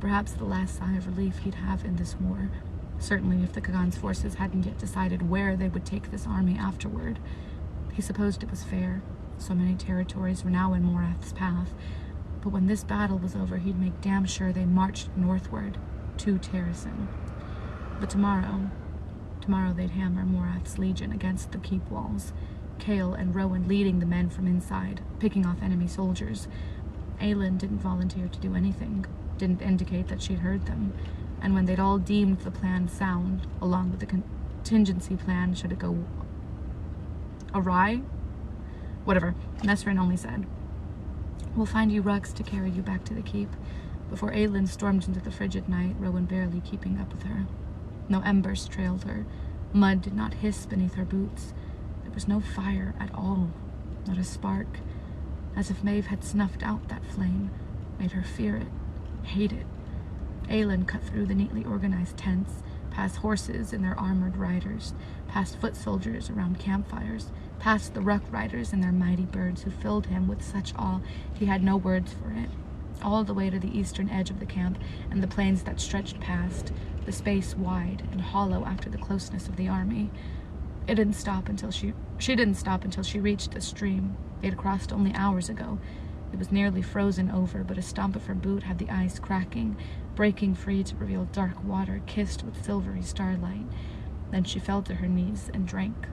Perhaps the last sigh of relief he'd have in this war. Certainly if the Khagant's forces hadn't yet decided where they would take this army afterward. He supposed it was fair. So many territories were now in Morath's path. But when this battle was over, he'd make damn sure they marched northward to Terrasen. But tomorrow they'd hammer Morath's legion against the keep walls. Kale and Rowan leading the men from inside, picking off enemy soldiers. Aelin didn't volunteer to do anything, didn't indicate that she'd heard them, and when they'd all deemed the plan sound, along with the contingency plan should it go awry? Whatever, Nesrin only said, "We'll find you rugs to carry you back to the keep." Before Aelin stormed into the frigid night, Rowan barely keeping up with her. No embers trailed her. Mud did not hiss beneath her boots. There was no fire at all, not a spark. As if Maeve had snuffed out that flame, made her fear it, hate it. Aelin cut through the neatly organized tents, past horses and their armored riders, past foot soldiers around campfires, past the ruck riders and their mighty birds who filled him with such awe he had no words for it, all the way to the eastern edge of the camp and the plains that stretched past, the space wide and hollow after the closeness of the army. She didn't stop until she reached the stream they had crossed only hours ago. It was nearly frozen over, but a stomp of her boot had the ice cracking, breaking free to reveal dark water kissed with silvery starlight. Then she fell to her knees and drank.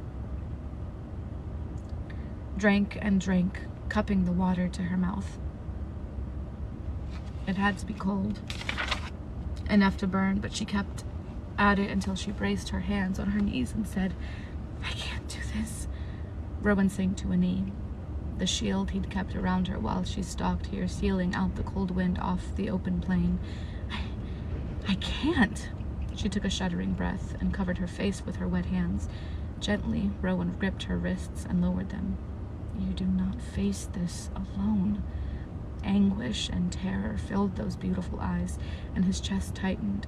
Drank and drank, cupping the water to her mouth. It had to be cold. Enough to burn, but she kept at it until she braced her hands on her knees and said, "I can't do this." Rowan sank to a knee. The shield he'd kept around her while she stalked here, sealing out the cold wind off the open plain. I can't." She took a shuddering breath and covered her face with her wet hands. Gently, Rowan gripped her wrists and lowered them. "You do not face this alone." Anguish and terror filled those beautiful eyes, and his chest tightened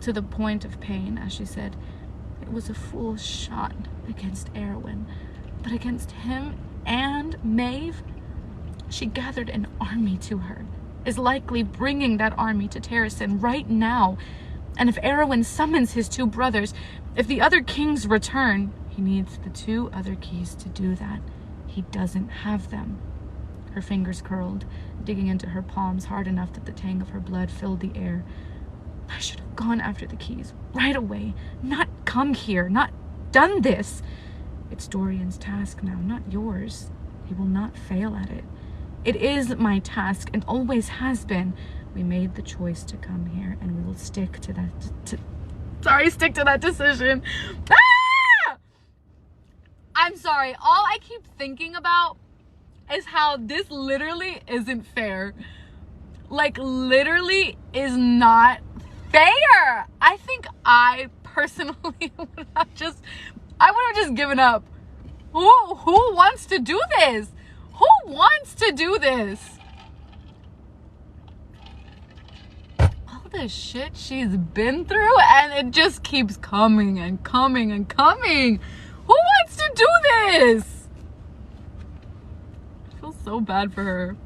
to the point of pain as she said, "It was a fool's shot against Erwin, but against him and Maeve, she gathered an army to her, is likely bringing that army to Terrasen right now. And if Erwin summons his two brothers, if the other kings return, he needs the two other keys to do that. He doesn't have them." Her fingers curled, digging into her palms hard enough that the tang of her blood filled the air. "I should have gone after the keys right away, not come here, not done this. it's Dorian's task now, not yours. He will not fail at it. It is my task and always has been. We made the choice to come here, and we will stick to that. Stick to that decision. Ah! I'm sorry. All I keep thinking about is how this literally isn't fair. Like, literally is not fair. I think I personally would have just given up. Who wants to do this? Who wants to do this? All the shit she's been through, and it just keeps coming and coming and coming. Who wants to do this? I feel so bad for her.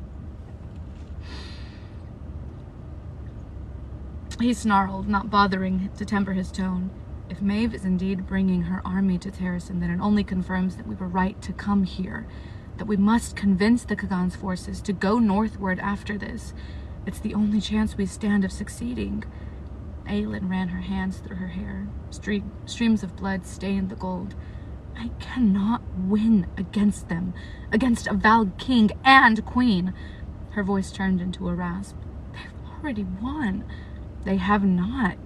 He snarled, not bothering to temper his tone. If Maeve is indeed bringing her army to Terrasen, then it only confirms that we were right to come here, that we must convince the Kagan's forces to go northward after this. It's the only chance we stand of succeeding. Aelin ran her hands through her hair. Streams of blood stained the gold. I cannot win against them, against a Val king and queen. Her voice turned into a rasp. They've already won. They have not.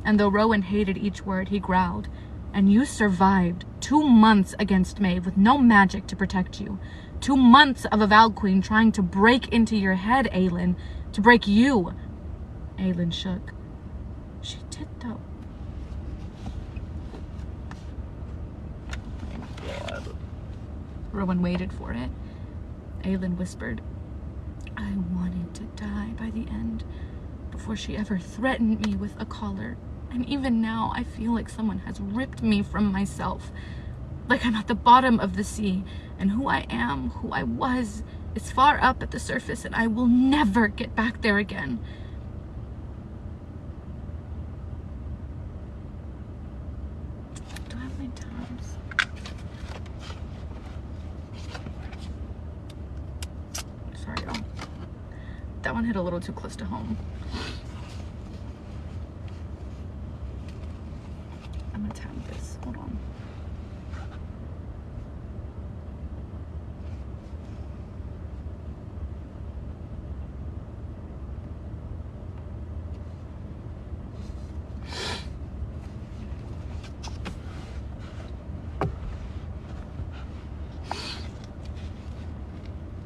And though Rowan hated each word, he growled. And you survived 2 months against Maeve with no magic to protect you. 2 months of a Val Queen trying to break into your head, Aelin. To break you. Aelin shook. She did, though. God. Rowan waited for it. Aelin whispered, I wanted to die by the end, before she ever threatened me with a collar. And even now, I feel like someone has ripped me from myself. Like I'm at the bottom of the sea, and who I am, who I was, is far up at the surface, and I will never get back there again. Do I have my Tums? Sorry, y'all. That one hit a little too close to home. I'm gonna tab this. Hold on.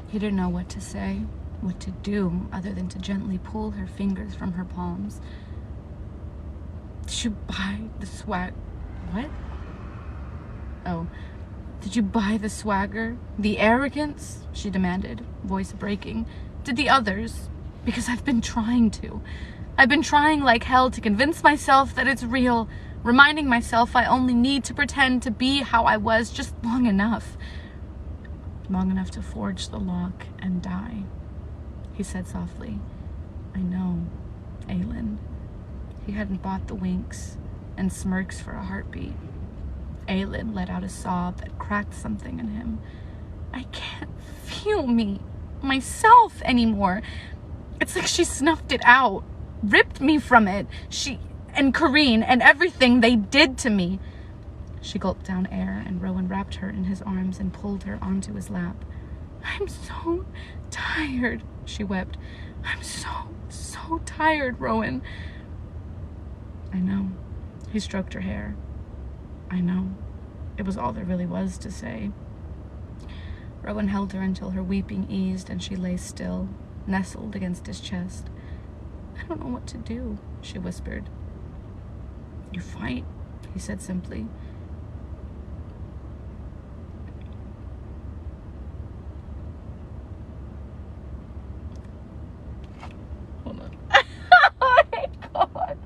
He didn't know what to say, what to do, other than to gently pull her fingers from her palms. Did you buy the swag? What? Oh. Did you buy the swagger? The arrogance? She demanded, voice breaking. Did the others? Because I've been trying to. I've been trying like hell to convince myself that it's real, reminding myself I only need to pretend to be how I was just long enough. Long enough to forge the lock and die. He said softly, I know, Aelin. He hadn't bought the winks and smirks for a heartbeat. Aelin let out a sob that cracked something in him. I can't feel myself anymore. It's like she snuffed it out, ripped me from it. She and Kareen and everything they did to me. She gulped down air, and Rowan wrapped her in his arms and pulled her onto his lap. I'm so tired, she wept. I'm so tired, Rowan. I know. He stroked her hair. I know. It was all there really was to say. Rowan held her until her weeping eased and she lay still, nestled against his chest. I don't know what to do, she whispered. You fight, he said simply. Hold on. Oh my God.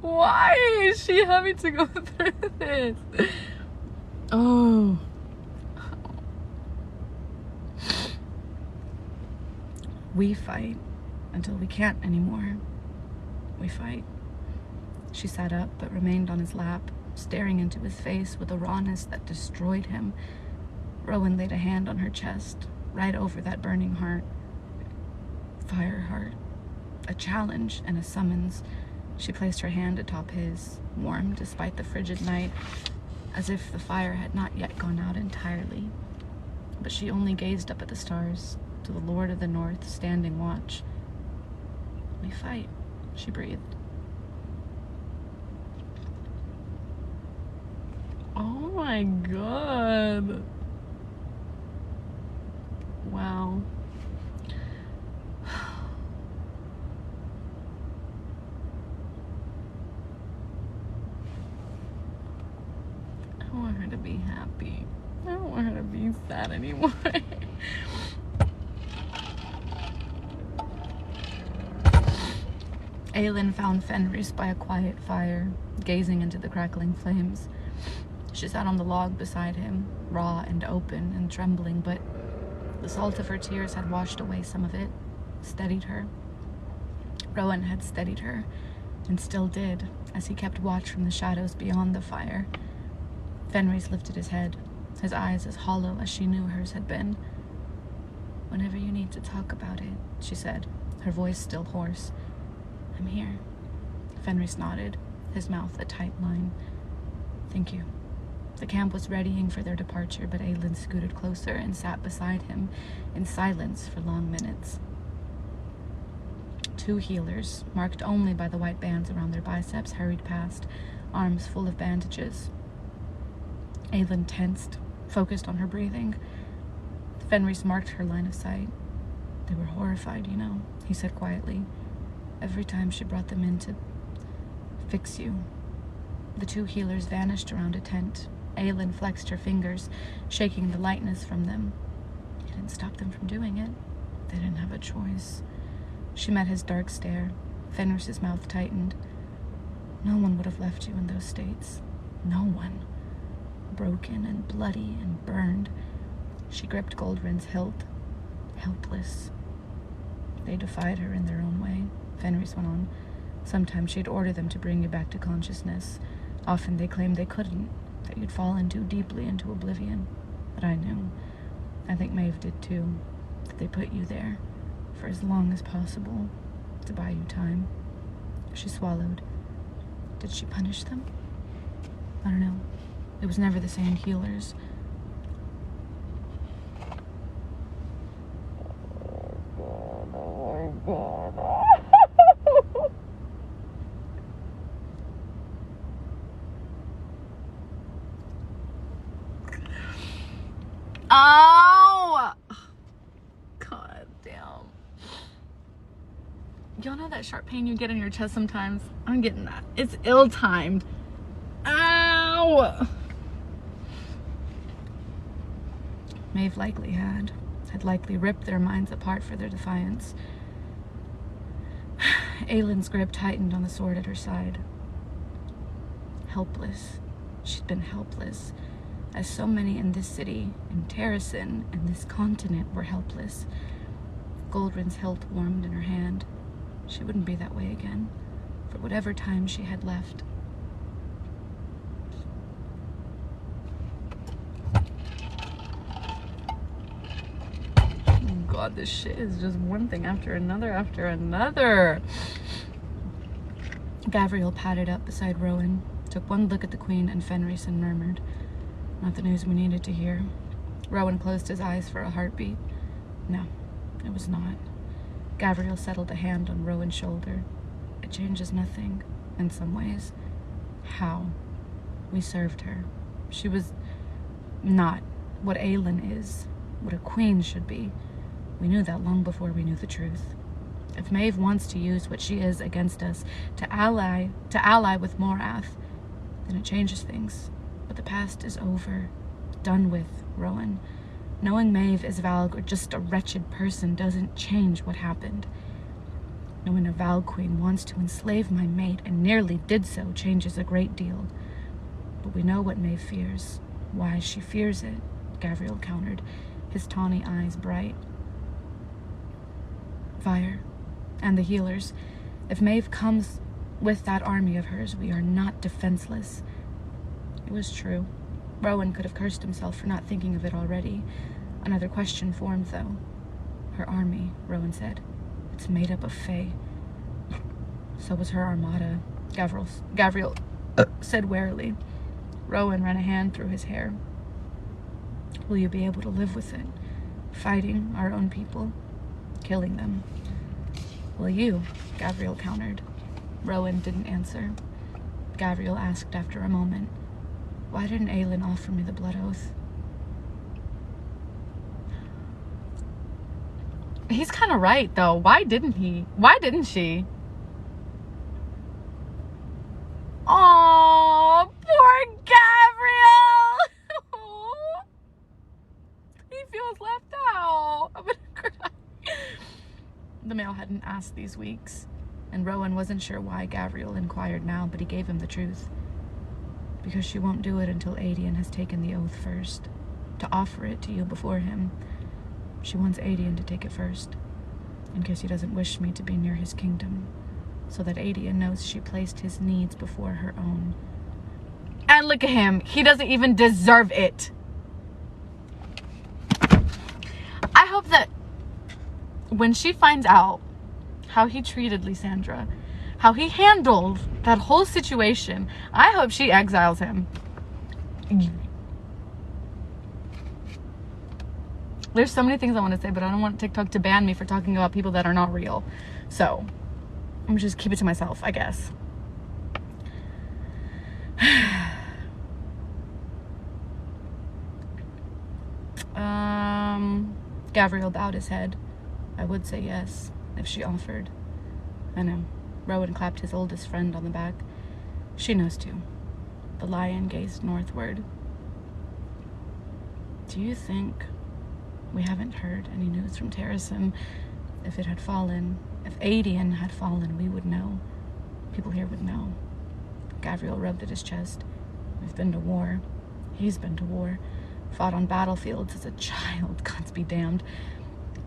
Why is she having to go through this? Oh. We fight until we can't anymore. We fight. She sat up but remained on his lap, staring into his face with a rawness that destroyed him. Rowan laid a hand on her chest, right over that burning heart. Fire heart. A challenge and a summons. She placed her hand atop his, warm despite the frigid night. as if the fire had not yet gone out entirely. But she only gazed up at the stars, to the Lord of the North standing watch. "We fight," she breathed. Oh my god. Wow. I want her to be happy. I don't want her to be sad anymore. Aelin found Fenris by a quiet fire, gazing into the crackling flames. She sat on the log beside him, raw and open and trembling, but the salt of her tears had washed away some of it, steadied her. Rowan had steadied her, and still did, as he kept watch from the shadows beyond the fire. Fenris lifted his head, his eyes as hollow as she knew hers had been. "Whenever you need to talk about it," she said, her voice still hoarse. "I'm here." Fenris nodded, his mouth a tight line. "Thank you." The camp was readying for their departure, but Aelin scooted closer and sat beside him in silence for long minutes. 2 healers, marked only by the white bands around their biceps, hurried past, arms full of bandages. Aelin tensed, focused on her breathing. Fenris marked her line of sight. "They were horrified, you know," he said quietly. "Every time she brought them in to fix you." The 2 healers vanished around a tent. Aelin flexed her fingers, shaking the lightness from them. He didn't stop them from doing it. They didn't have a choice. She met his dark stare. Fenris's mouth tightened. "No one would have left you in those states. No one. Broken and bloody and burned." She gripped Goldrin's hilt. Helpless. "They defied her in their own way," Fenris went on. "Sometimes she'd order them to bring you back to consciousness. Often they claimed they couldn't, that you'd fallen too deeply into oblivion. But I knew. I think Maeve did too. That they put you there for as long as possible, to buy you time." She swallowed. "Did she punish them?" "I don't know. It was never the same healers." Oh my god. Ow! God damn. Y'all know that sharp pain you get in your chest sometimes? I'm getting that. It's ill-timed. Ow! Maeve likely had likely ripped their minds apart for their defiance. Aelin's grip tightened on the sword at her side. Helpless. She'd been helpless, as so many in this city, in Terrasen, and this continent were helpless. Goldrin's hilt warmed in her hand. She wouldn't be that way again, for whatever time she had left. God, this shit is just one thing after another after another. Gavriel padded up beside Rowan, took one look at the Queen and Fenris and murmured, "Not the news we needed to hear." Rowan closed his eyes for a heartbeat. No, it was not. Gavriel settled a hand on Rowan's shoulder. "It changes nothing, in some ways." "How?" "We served her. She was not what Aelin is, what a queen should be. We knew that long before we knew the truth. If Maeve wants to use what she is against us to ally with Morath, then it changes things. But the past is over. Done with, Rowan. Knowing Maeve is Valg or just a wretched person doesn't change what happened. Knowing a Valg queen wants to enslave my mate and nearly did so changes a great deal. But we know what Maeve fears. Why she fears it," Gavriel countered, his tawny eyes bright. "Fire. And the healers. If Maeve comes with that army of hers, we are not defenseless." It was true. Rowan could have cursed himself for not thinking of it already. Another question formed, though. "Her army," Rowan said. "It's made up of Fae." "So was her armada," Gavriel said warily. Rowan ran a hand through his hair. Will you be able to live with it? Fighting our own people, killing them. Will you? Gabriel countered. Rowan didn't answer. Gabriel asked after a moment, why didn't Aelin offer me the blood oath? He's kind of right, though. Why didn't he? Why didn't she? Oh, poor Gabriel! He feels left out. I'm gonna cry. The male hadn't asked these weeks, and Rowan wasn't sure why Gabriel inquired now, but he gave him the truth. Because she won't do it until Aedion has taken the oath first, to offer it to you before him. She wants Aedion to take it first, in case he doesn't wish me to be near his kingdom, so that Aedion knows she placed his needs before her own. And look at him. He doesn't even deserve it. I hope that when she finds out how he treated Lysandra, how he handled that whole situation, I hope she exiles him. There's so many things I want to say, but I don't want TikTok to ban me for talking about people that are not real. So, I'm gonna just keep it to myself, I guess. Gabriel bowed his head. I would say yes, if she offered. I know. Rowan clapped his oldest friend on the back. She knows too. The lion gazed northward. Do you think we haven't heard any news from Terrasen? If it had fallen, if Aedion had fallen, we would know. People here would know. Gabriel rubbed at his chest. We've been to war. He's been to war. Fought on battlefields as a child. Gods be damned.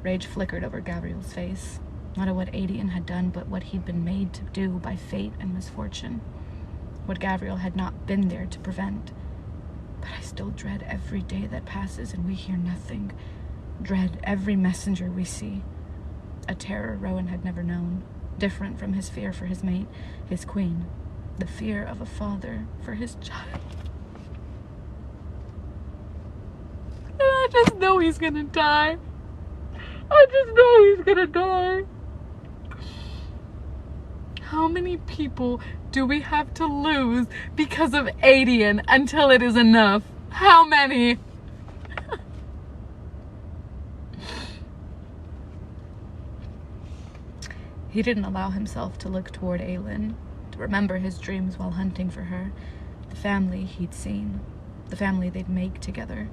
Rage flickered over Gabriel's face. Not at what Aedion had done, but what he'd been made to do by fate and misfortune. What Gabriel had not been there to prevent. But I still dread every day that passes and we hear nothing. Dread every messenger we see. A terror Rowan had never known. Different from his fear for his mate, his queen. The fear of a father for his child. I just know he's gonna die. I just know he's gonna die. How many people do we have to lose because of Aedion until it is enough? How many? He didn't allow himself to look toward Aelin, to remember his dreams while hunting for her, the family he'd seen, the family they'd make together.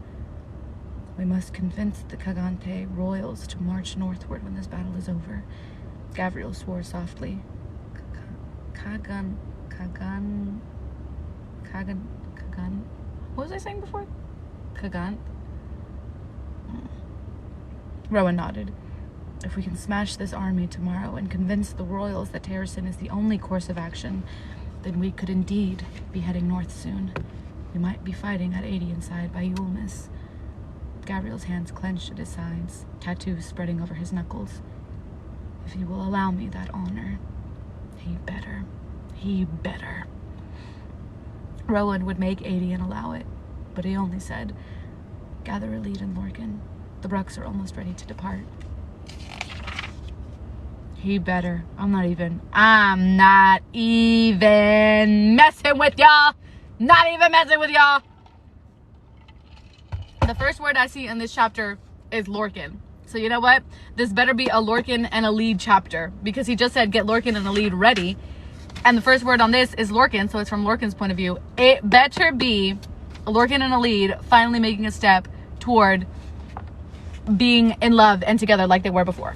We must convince the Kagante royals to march northward when this battle is over. Gabriel swore softly. Kagan. What was I saying before? Kagan? Rowan nodded. If we can smash this army tomorrow and convince the royals that Terrasen is the only course of action, then we could indeed be heading north soon. We might be fighting at Aedion's side by Yulmis. Gabriel's hands clenched at his sides, tattoos spreading over his knuckles. If he will allow me that honor, he better. He better. Rowan would make Aedion allow it, but he only said, gather a lead in Lorcan. The Brucks are almost ready to depart. He better. I'm not even messing with y'all. Not even messing with y'all. The first word I see in this chapter is Lorcan. So you know what? This better be a Lorcan and a lead chapter, because he just said get Lorcan and a lead ready. And the first word on this is Lorcan, so it's from Lorcan's point of view. It better be a Lorcan and a lead finally making a step toward being in love and together like they were before.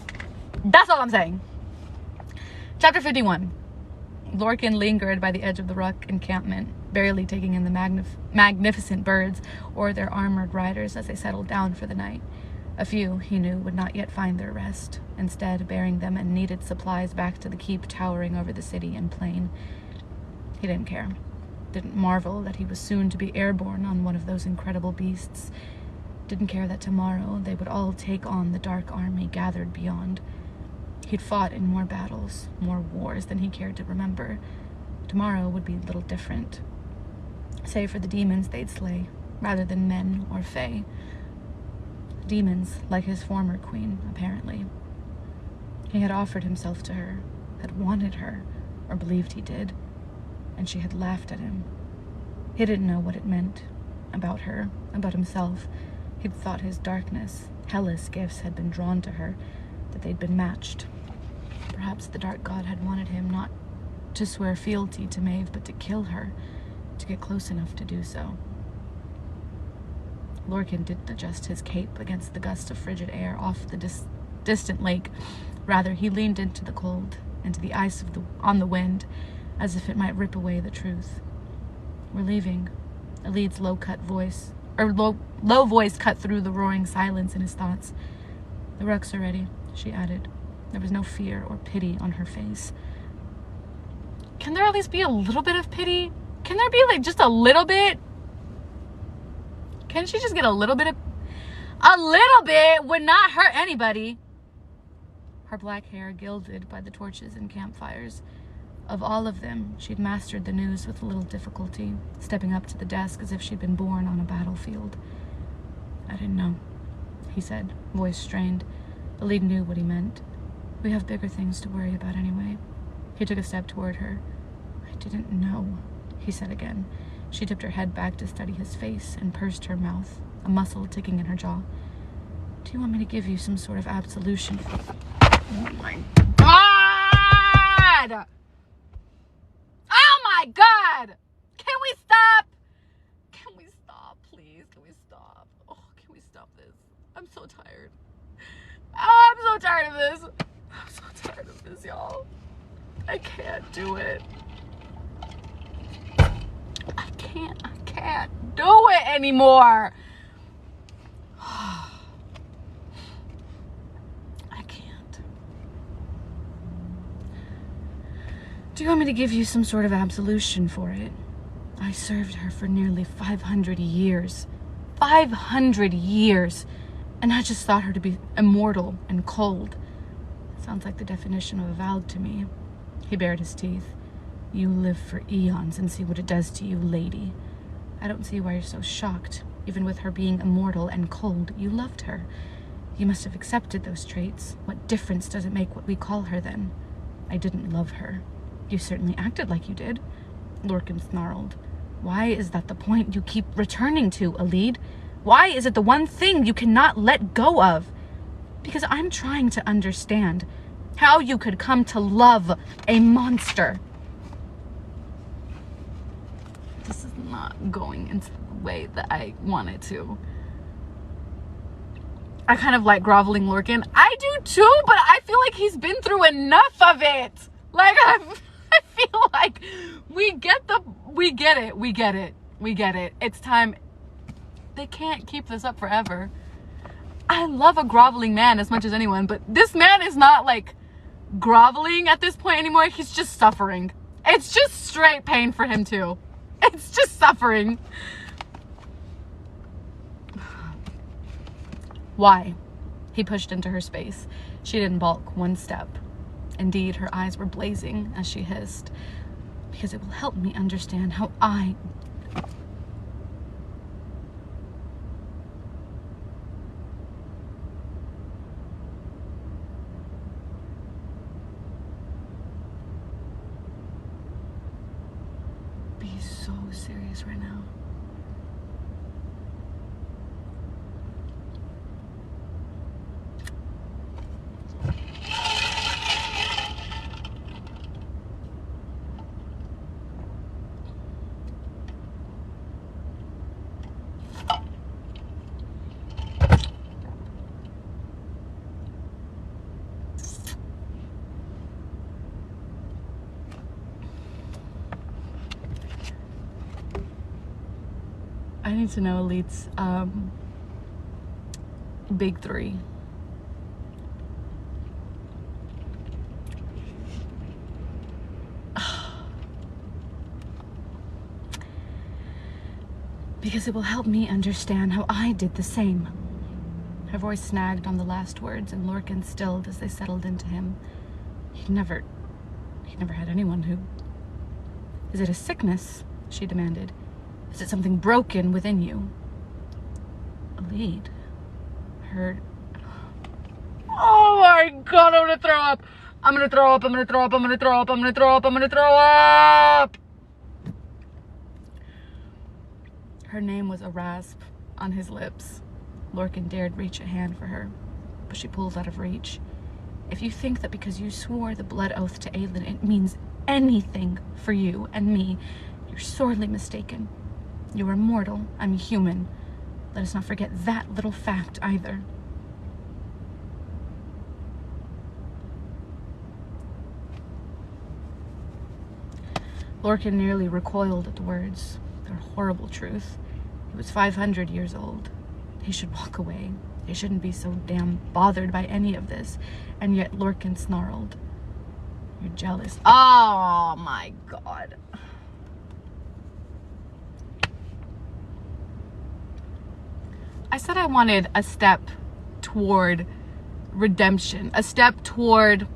That's all I'm saying. Chapter 51. Lorcan lingered by the edge of the Ruck encampment, barely taking in the magnificent birds or their armored riders as they settled down for the night. A few, he knew, would not yet find their rest, instead bearing them and needed supplies back to the keep towering over the city and plain. He didn't care. Didn't marvel that he was soon to be airborne on one of those incredible beasts. Didn't care that tomorrow they would all take on the dark army gathered beyond. He'd fought in more battles, more wars than he cared to remember. Tomorrow would be a little different. save for the demons they'd slay, rather than men or fae. Demons, like his former queen, apparently. He had offered himself to her, had wanted her, or believed he did, and she had laughed at him. He didn't know what it meant about her, about himself. He'd thought his darkness, hellish gifts had been drawn to her, that they'd been matched. Perhaps the dark god had wanted him not to swear fealty to Maeve, but to kill her, to get close enough to do so. Lorcan didn't adjust his cape against the gust of frigid air off the distant lake. Rather, he leaned into the cold, into the ice on the wind, as if it might rip away the truth. "We're leaving." Elid's low voice cut through the roaring silence in his thoughts. "The rucks are ready," she added. There was no fear or pity on her face. Can there at least be a little bit of pity? Can there be, like, just a little bit? Can she just get a little bit? A little bit would not hurt anybody. Her black hair gilded by the torches and campfires. Of all of them, she'd mastered the news with little difficulty, stepping up to the desk as if she'd been born on a battlefield. "I didn't know," he said, voice strained. Elid knew what he meant. "We have bigger things to worry about anyway." He took a step toward her. "I didn't know," he said again. She tipped her head back to study his face and pursed her mouth, a muscle ticking in her jaw. "Do you want me to give you some sort of absolution?" Oh my God! Oh my God! Can we stop? Can we stop, please? Can we stop? Oh, can we stop this? I'm so tired. Oh, I'm so tired of this. I'm so tired of this, y'all. I can't do it. I can't do it anymore. I can't. Do you want me to give you some sort of absolution for it? I served her for nearly 500 years. 500 years. And I just thought her to be immortal and cold. Sounds like the definition of a vow to me. He bared his teeth. You live for eons and see what it does to you, lady. I don't see why you're so shocked. Even with her being immortal and cold, you loved her. You must have accepted those traits. What difference does it make what we call her then? I didn't love her. You certainly acted like you did. Lorcan snarled. Why is that the point you keep returning to, Elid? Why is it the one thing you cannot let go of? Because I'm trying to understand how you could come to love a monster. This is not going into the way that I want it to. I kind of like groveling Lorcan. I do too, but I feel like he's been through enough of it. Like, I feel like we get it. It's time. They can't keep this up forever. I love a groveling man as much as anyone, but this man is not like groveling at this point anymore. He's just suffering. It's just straight pain for him too. It's just suffering. Why? He pushed into her space. She didn't balk one step. Indeed, her eyes were blazing as she hissed. Because it will help me understand how I... Be so serious right now. I need to know Elite's big three. Because it will help me understand how I did the same. Her voice snagged on the last words, and Lorcan stilled as they settled into him. He'd never had anyone who... Is it a sickness? She demanded. Is it something broken within you? Elide heard. Oh my God, I'm gonna throw up. I'm gonna throw up, I'm gonna throw up, I'm gonna throw up, I'm gonna throw up, I'm gonna throw up. Her name was a rasp on his lips. Lorcan dared reach a hand for her, but she pulled out of reach. If you think that because you swore the blood oath to Aelin it means anything for you and me, you're sorely mistaken. You are mortal, I'm human. Let us not forget that little fact either. Lorcan nearly recoiled at the words, their horrible truth. He was 500 years old. He should walk away. He shouldn't be so damn bothered by any of this. And yet Lorcan snarled, "You're jealous." Oh my God. I said I wanted a step toward redemption, a step toward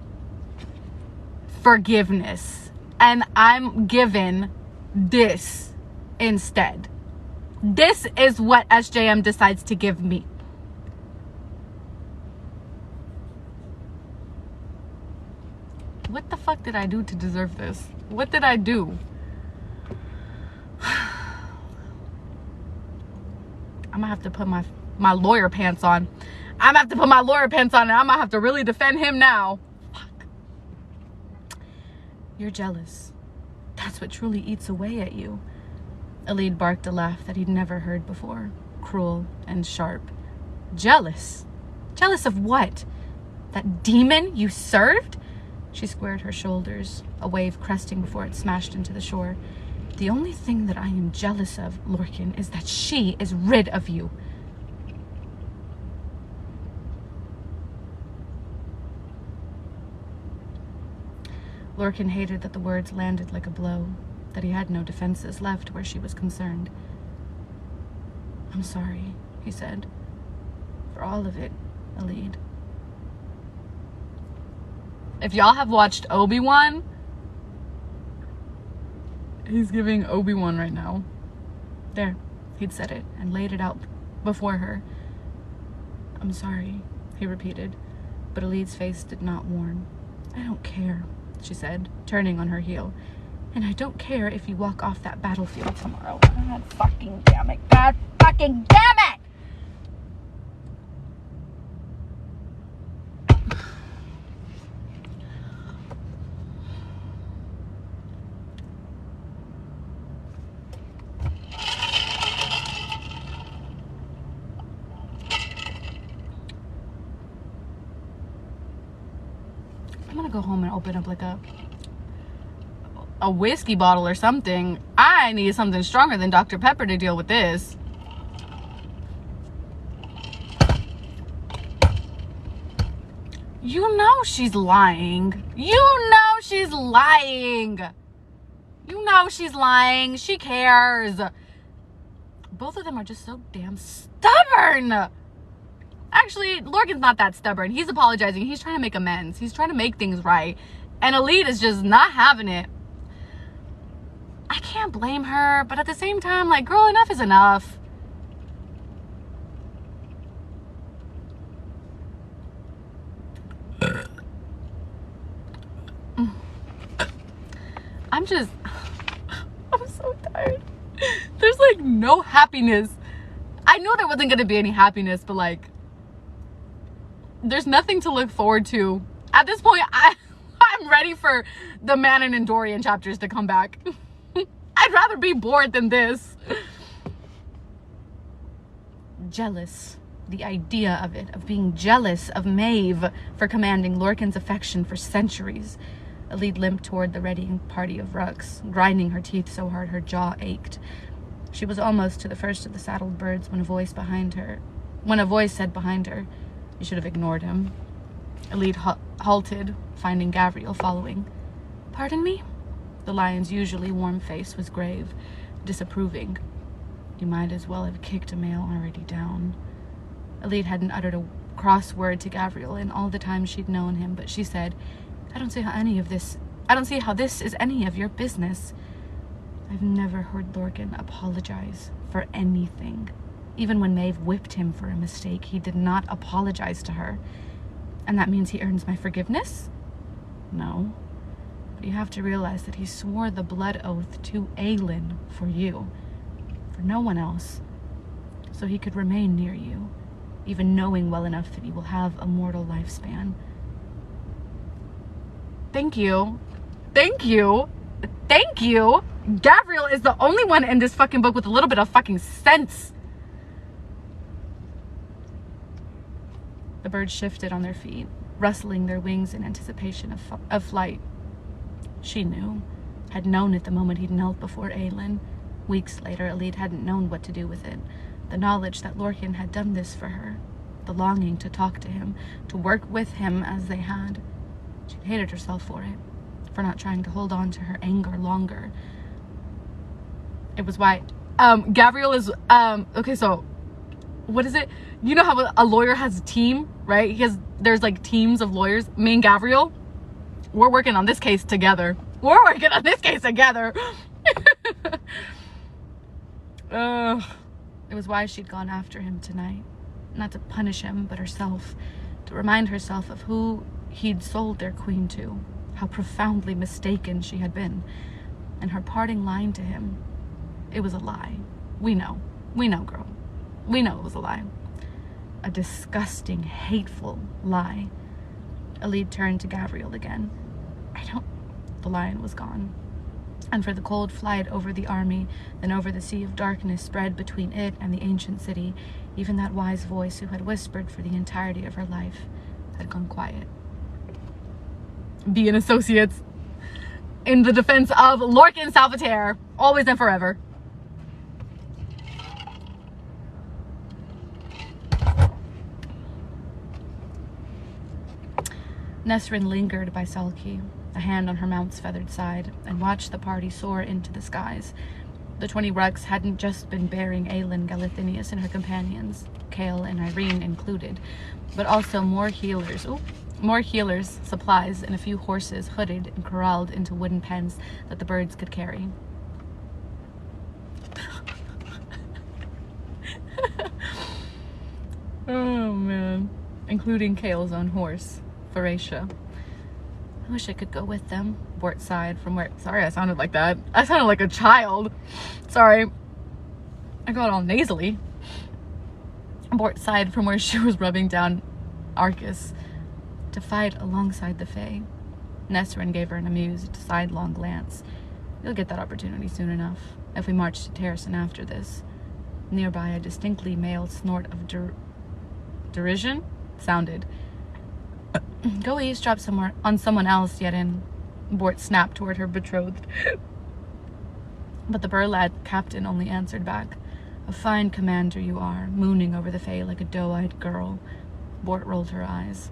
forgiveness. And I'm given this instead. This is what SJM decides to give me. What the fuck did I do to deserve this? What did I do? I'm gonna have to put my lawyer pants on. I'm gonna have to put my lawyer pants on and I'm gonna have to really defend him now. Fuck. You're jealous. That's what truly eats away at you. Elide barked a laugh that he'd never heard before, cruel and sharp. Jealous? Jealous of what? That demon you served? She squared her shoulders, a wave cresting before it smashed into the shore. The only thing that I am jealous of, Lorcan, is that she is rid of you. Lorcan hated that the words landed like a blow, that he had no defenses left where she was concerned. I'm sorry, he said. For all of it, Elide. If y'all have watched Obi-Wan, he's giving Obi-Wan right now. There, he'd said it and laid it out before her. I'm sorry, he repeated, but Elide's face did not warm. I don't care, she said, turning on her heel. And I don't care if you walk off that battlefield tomorrow. God fucking damn it. God fucking damn it! I'm gonna go home and open up like a whiskey bottle or something. I need something stronger than Dr. Pepper to deal with this. You know she's lying. You know she's lying. You know she's lying. She cares. Both of them are just so damn stubborn. Actually, Lorcan's not that stubborn. He's apologizing. He's trying to make amends. He's trying to make things right. And Elide is just not having it. I can't blame her, but at the same time, like, girl, enough is enough. I'm so tired. There's like no happiness. I knew there wasn't going to be any happiness, but like, there's nothing to look forward to. At this point, I'm ready for the Manon and Dorian chapters to come back. I'd rather be bored than this. Jealous. The idea of it, of being jealous of Maeve for commanding Lorcan's affection for centuries. Elide limped toward the readying party of rucks, grinding her teeth so hard her jaw ached. She was almost to the first of the saddled birds when a voice said behind her, "You should have ignored him." Elide halted, finding Gavriel following. "Pardon me?" The lion's usually warm face was grave, disapproving. "You might as well have kicked a male already down." Elide hadn't uttered a cross word to Gavriel in all the time she'd known him, but she said, I don't see how this is any of your business." I've never heard Lorcan apologize for anything. Even when Maeve whipped him for a mistake, he did not apologize to her. And that means he earns my forgiveness? No. But you have to realize that he swore the blood oath to Aelin for you, for no one else, so he could remain near you, even knowing well enough that you will have a mortal lifespan. Thank you. Thank you. Thank you. Gabriel is the only one in this fucking book with a little bit of fucking sense. The birds shifted on their feet, rustling their wings in anticipation of flight. She knew, had known it the moment he'd knelt before Aelin. Weeks later, Elide hadn't known what to do with it. The knowledge that Lorcan had done this for her, the longing to talk to him, to work with him as they had. She hated herself for it, for not trying to hold on to her anger longer. It was why, Gabriel is, okay, so, what is it? You know how a lawyer has a team, right? There's like teams of lawyers. Me and Gabriel, we're working on this case together. We're working on this case together. It was why she'd gone after him tonight. Not to punish him, but herself. To remind herself of who he'd sold their queen to. How profoundly mistaken she had been. And her parting line to him. It was a lie. We know. We know, girl. We know it was a lie. A disgusting, hateful lie. Elide turned to Gabriel again. The lion was gone. And for the cold flight over the army, then over the sea of darkness spread between it and the ancient city, even that wise voice who had whispered for the entirety of her life had gone quiet. Be an associates in the defense of Lorcan Salvaterre, always and forever. Nesrin lingered by Salki, a hand on her mount's feathered side, and watched the party soar into the skies. The 20 Rucks hadn't just been bearing Aelin, Galathinius, and her companions, Kale and Irene included, but also more healers, supplies, and a few horses hooded and corralled into wooden pens that the birds could carry. Oh man, including Kale's own horse, Horatia. I wish I could go with them. Bort sighed from where... Sorry, I sounded like that. I sounded like a child. Sorry. I got all nasally. Bort sighed from where she was rubbing down Arcus to fight alongside the Fae. Nesrin gave her an amused, sidelong glance. You'll get that opportunity soon enough, if we march to Terracin after this. Nearby, a distinctly male snort of derision sounded. Go eavesdrop somewhere on someone else, Yedin. Bort snapped toward her betrothed. But the Burlad captain only answered back. A fine commander you are, mooning over the Fae like a doe-eyed girl. Bort rolled her eyes.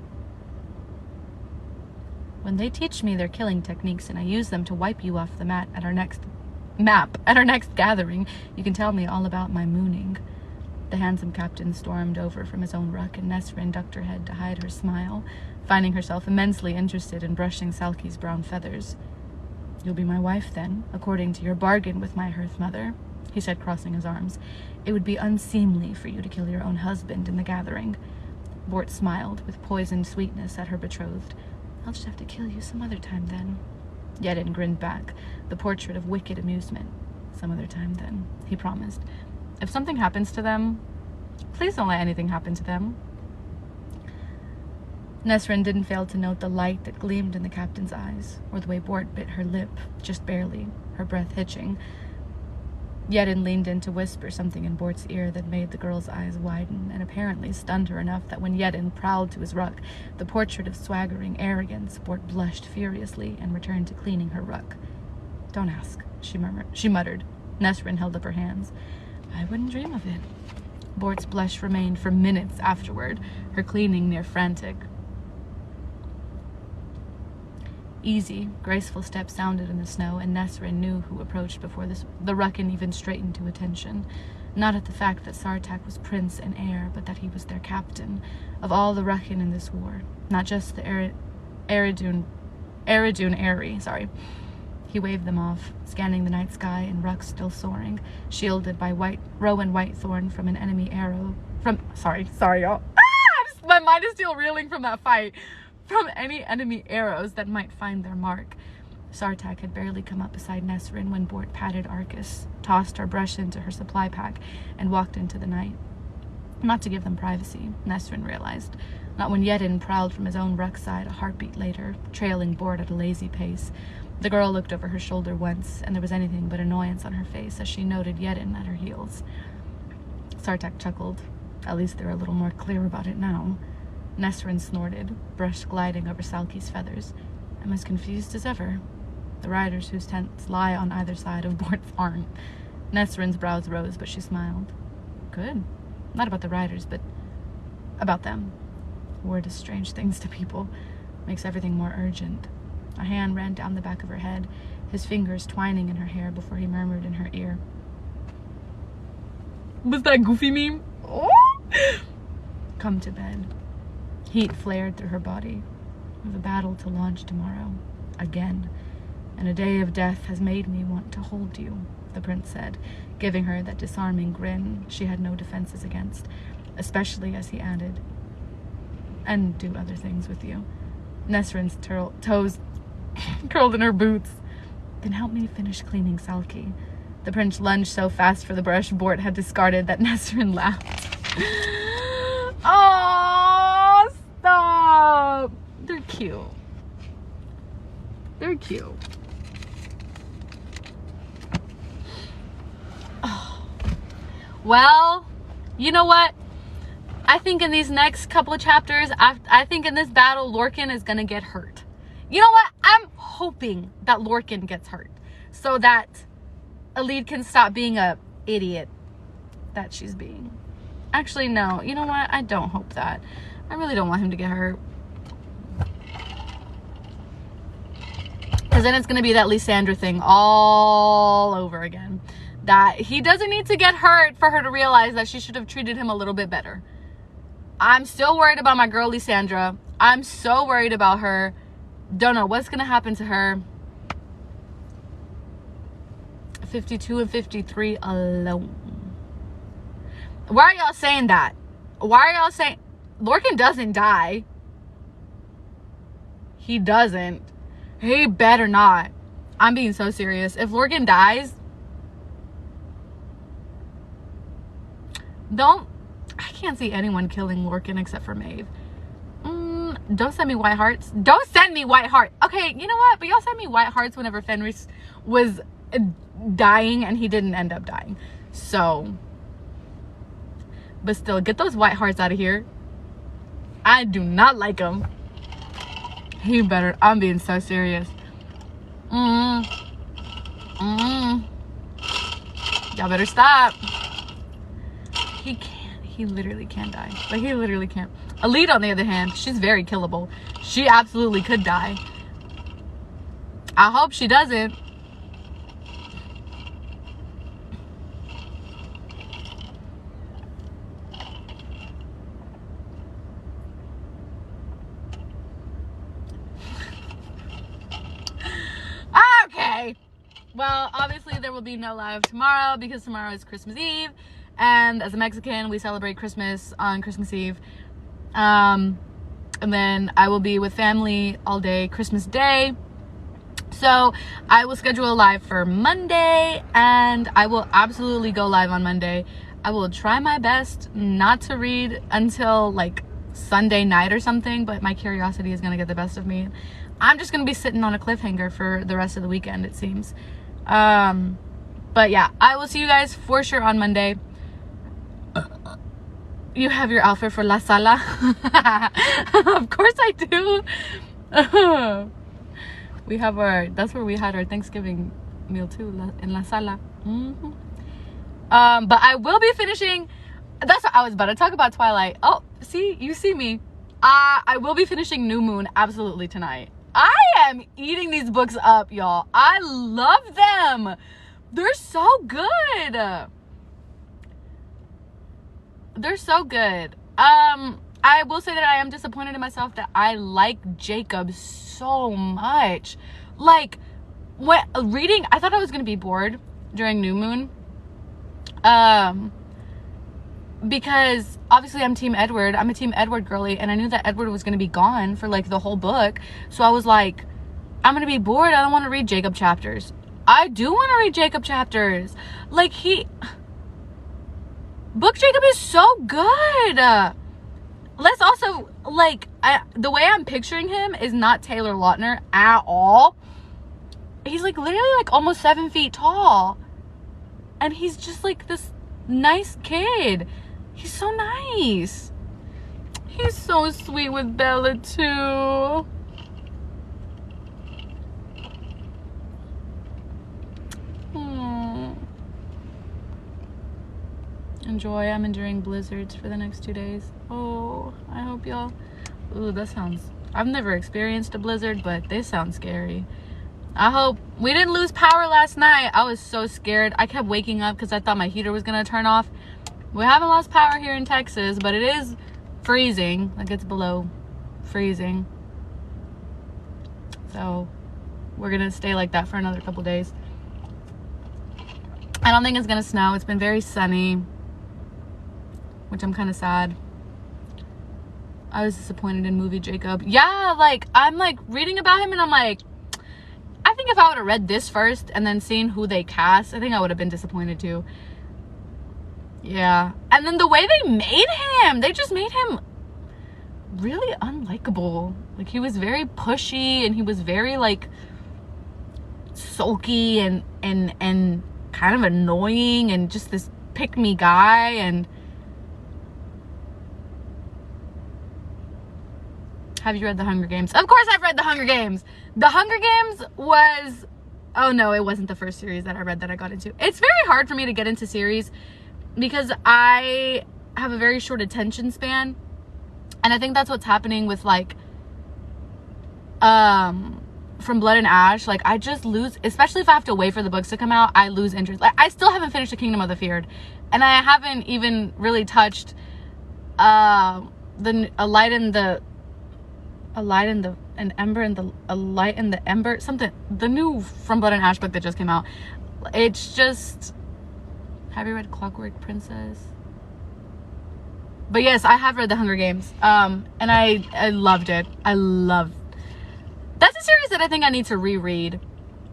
When they teach me their killing techniques and I use them to wipe you off the map at our next gathering, you can tell me all about my mooning. The handsome captain stormed over from his own ruck, and Nesrin ducked her head to hide her smile, finding herself immensely interested in brushing Salki's brown feathers. You'll be my wife, then, according to your bargain with my hearth mother, he said, crossing his arms. It would be unseemly for you to kill your own husband in the gathering. Bort smiled with poisoned sweetness at her betrothed. I'll just have to kill you some other time, then. Yedin grinned back, the portrait of wicked amusement. Some other time, then, he promised. If something happens to them, please don't let anything happen to them. Nesrin didn't fail to note the light that gleamed in the captain's eyes, or the way Bort bit her lip, just barely, her breath hitching. Yedin leaned in to whisper something in Bort's ear that made the girl's eyes widen, and apparently stunned her enough that when Yedin prowled to his ruck, the portrait of swaggering arrogance, Bort blushed furiously and returned to cleaning her ruck. Don't ask, she muttered. Nesrin held up her hands. I wouldn't dream of it. Bort's blush remained for minutes afterward, her cleaning near frantic. Easy, graceful steps sounded in the snow, and Nesrin knew who approached before the Ruckin even straightened to attention. Not at the fact that Sartak was prince and heir, but that he was their captain. Of all the Ruckin in this war, not just the Eridun Airy, He waved them off, scanning the night sky and Rux still soaring, shielded by Rowan Whitethorn from an enemy arrow. Sorry, y'all. My mind is still reeling from that fight. From any enemy arrows that might find their mark. Sartak had barely come up beside Nesrin when Bort patted Arcus, tossed her brush into her supply pack, and walked into the night. Not to give them privacy, Nesrin realized. Not when Yedin prowled from his own ruck side a heartbeat later, trailing Bort at a lazy pace. The girl looked over her shoulder once, and there was anything but annoyance on her face as she noted Yedin at her heels. Sartak chuckled. At least they're a little more clear about it now. Nesrin snorted, brush gliding over Salki's feathers. I'm as confused as ever. The riders whose tents lie on either side of Bort's aren't. Nesrin's brows rose, but she smiled. Good. Not about the riders, but about them. Word is strange things to people. Makes everything more urgent. A hand ran down the back of her head, his fingers twining in her hair before he murmured in her ear. Was that Goofy meme? Oh! Come to bed. Heat flared through her body. We have a battle to launch tomorrow. Again. And a day of death has made me want to hold you, the prince said, giving her that disarming grin she had no defenses against, especially as he added, and do other things with you. Nesrin's toes curled in her boots. Then help me finish cleaning Salki. The prince lunged so fast for the brush Bort had discarded that Nesrin laughed. Oh, stop! They're cute. They're cute. Oh. Well, you know what? I think in these next couple of chapters, I think in this battle, Lorcan is going to get hurt. You know what? I'm hoping that Lorcan gets hurt so that Elide can stop being a idiot that she's being. Actually, no. You know what? I don't hope that. I really don't want him to get hurt. Because then it's going to be that Lysandra thing all over again. That he doesn't need to get hurt for her to realize that she should have treated him a little bit better. I'm still worried about my girl Lysandra. I'm so worried about her. Don't know what's going to happen to her. 52 and 53 alone. Why are y'all saying that? Why are y'all saying Lorcan doesn't die? He doesn't. He better not. I'm being so serious. If Lorcan dies, I can't see anyone killing Lorcan except for Maeve. Don't send me white hearts. Don't send me white heart. Okay, you know what? But y'all sent me white hearts whenever Fenris was dying and he didn't end up dying. So, but still, get those white hearts out of here. I do not like them. He better. I'm being so serious. Y'all better stop. He can't. He literally can't die. Like, he literally can't. Elide, on the other hand, she's very killable. She absolutely could die. I hope she doesn't. Okay. Well, obviously there will be no live tomorrow because tomorrow is Christmas Eve. And as a Mexican, we celebrate Christmas on Christmas Eve. And then I will be with family all day Christmas Day. So I will schedule a live for Monday, and I will absolutely go live on Monday. I will try my best not to read until like Sunday night or something, but my curiosity is going to get the best of me. I'm just going to be sitting on a cliffhanger for the rest of the weekend, it seems. But yeah, I will see you guys for sure on Monday. You have your outfit for La Sala? Of course I do. We have that's where we had our Thanksgiving meal too, in La Sala. But I will be finishing, that's what I was about to talk about Twilight. Oh, see, you see me. I will be finishing New Moon absolutely tonight. I am eating these books up, y'all. I love them. They're so good. They're so good. I will say that I am disappointed in myself that I like Jacob so much. Like, reading, I thought I was gonna be bored during New Moon, because obviously I'm Team Edward. I'm a Team Edward girly, and I knew that Edward was gonna be gone for like the whole book. So I was like, I'm gonna be bored. I don't want to read Jacob chapters. I do want to read Jacob chapters. Like, Book Jacob is so good. Let's also, like, the way I'm picturing him is not Taylor Lautner at all. He's like literally like almost 7 feet tall, and he's just like this nice kid. He's so nice. He's so sweet with Bella too. Enjoy. I'm enduring blizzards for the next 2 days. Oh, I hope y'all. Ooh, that sounds. I've never experienced a blizzard, but they sound scary. I hope we didn't lose power last night. I was so scared. I kept waking up because I thought my heater was gonna turn off. We haven't lost power here in Texas, but it is freezing. Like, it's below freezing. So we're gonna stay like that for another couple days. I don't think it's gonna snow. It's been very sunny, which I'm kind of sad. I was disappointed in movie Jacob. Yeah, like, I'm like reading about him and I'm like, I think if I would have read this first and then seen who they cast, I think I would have been disappointed too. Yeah. And then the way they made him, they just made him really unlikable. Like, he was very pushy and he was very like sulky and kind of annoying and just this pick-me guy. And have you read The Hunger Games? Of course I've read The Hunger Games. The Hunger Games was, oh no, it wasn't the first series that I read that I got into. It's very hard for me to get into series because I have a very short attention span. And I think that's what's happening with like, From Blood and Ash. Like, I just lose, especially if I have to wait for the books to come out, I lose interest. Like, I still haven't finished The Kingdom of the Feared. And I haven't even really touched, A Light in the Ember, something, the new From Blood and Ash book that just came out. It's just, have you read Clockwork Princess? But yes, I have read The Hunger Games, and I loved it. That's a series that I think I need to reread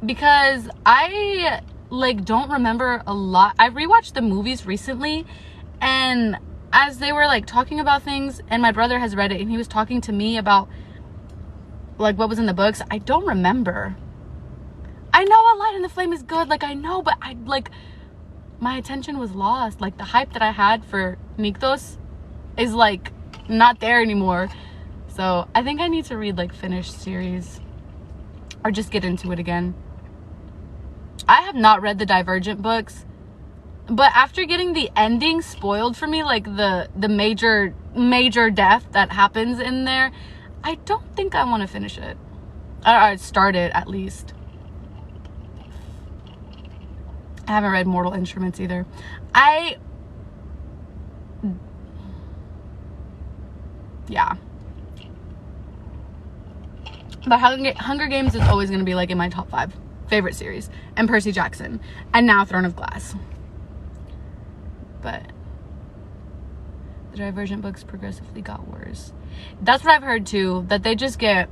because I like don't remember a lot. I rewatched the movies recently, and as they were like talking about things, and my brother has read it and he was talking to me about like what was in the books, I don't remember. I know A Light in the Flame is good, like I know, but I like, my attention was lost. Like, the hype that I had for Niktos is like not there anymore. So I think I need to read like finished series or just get into it again. I have not read the Divergent books, but after getting the ending spoiled for me, like the major death that happens in there, I don't think I want to finish it. Or start it, at least. I haven't read Mortal Instruments either. Yeah. But Hunger Games is always going to be like in my top 5 favorite series. And Percy Jackson. And now Throne of Glass. But the Divergent books progressively got worse. That's what I've heard too. That they just get,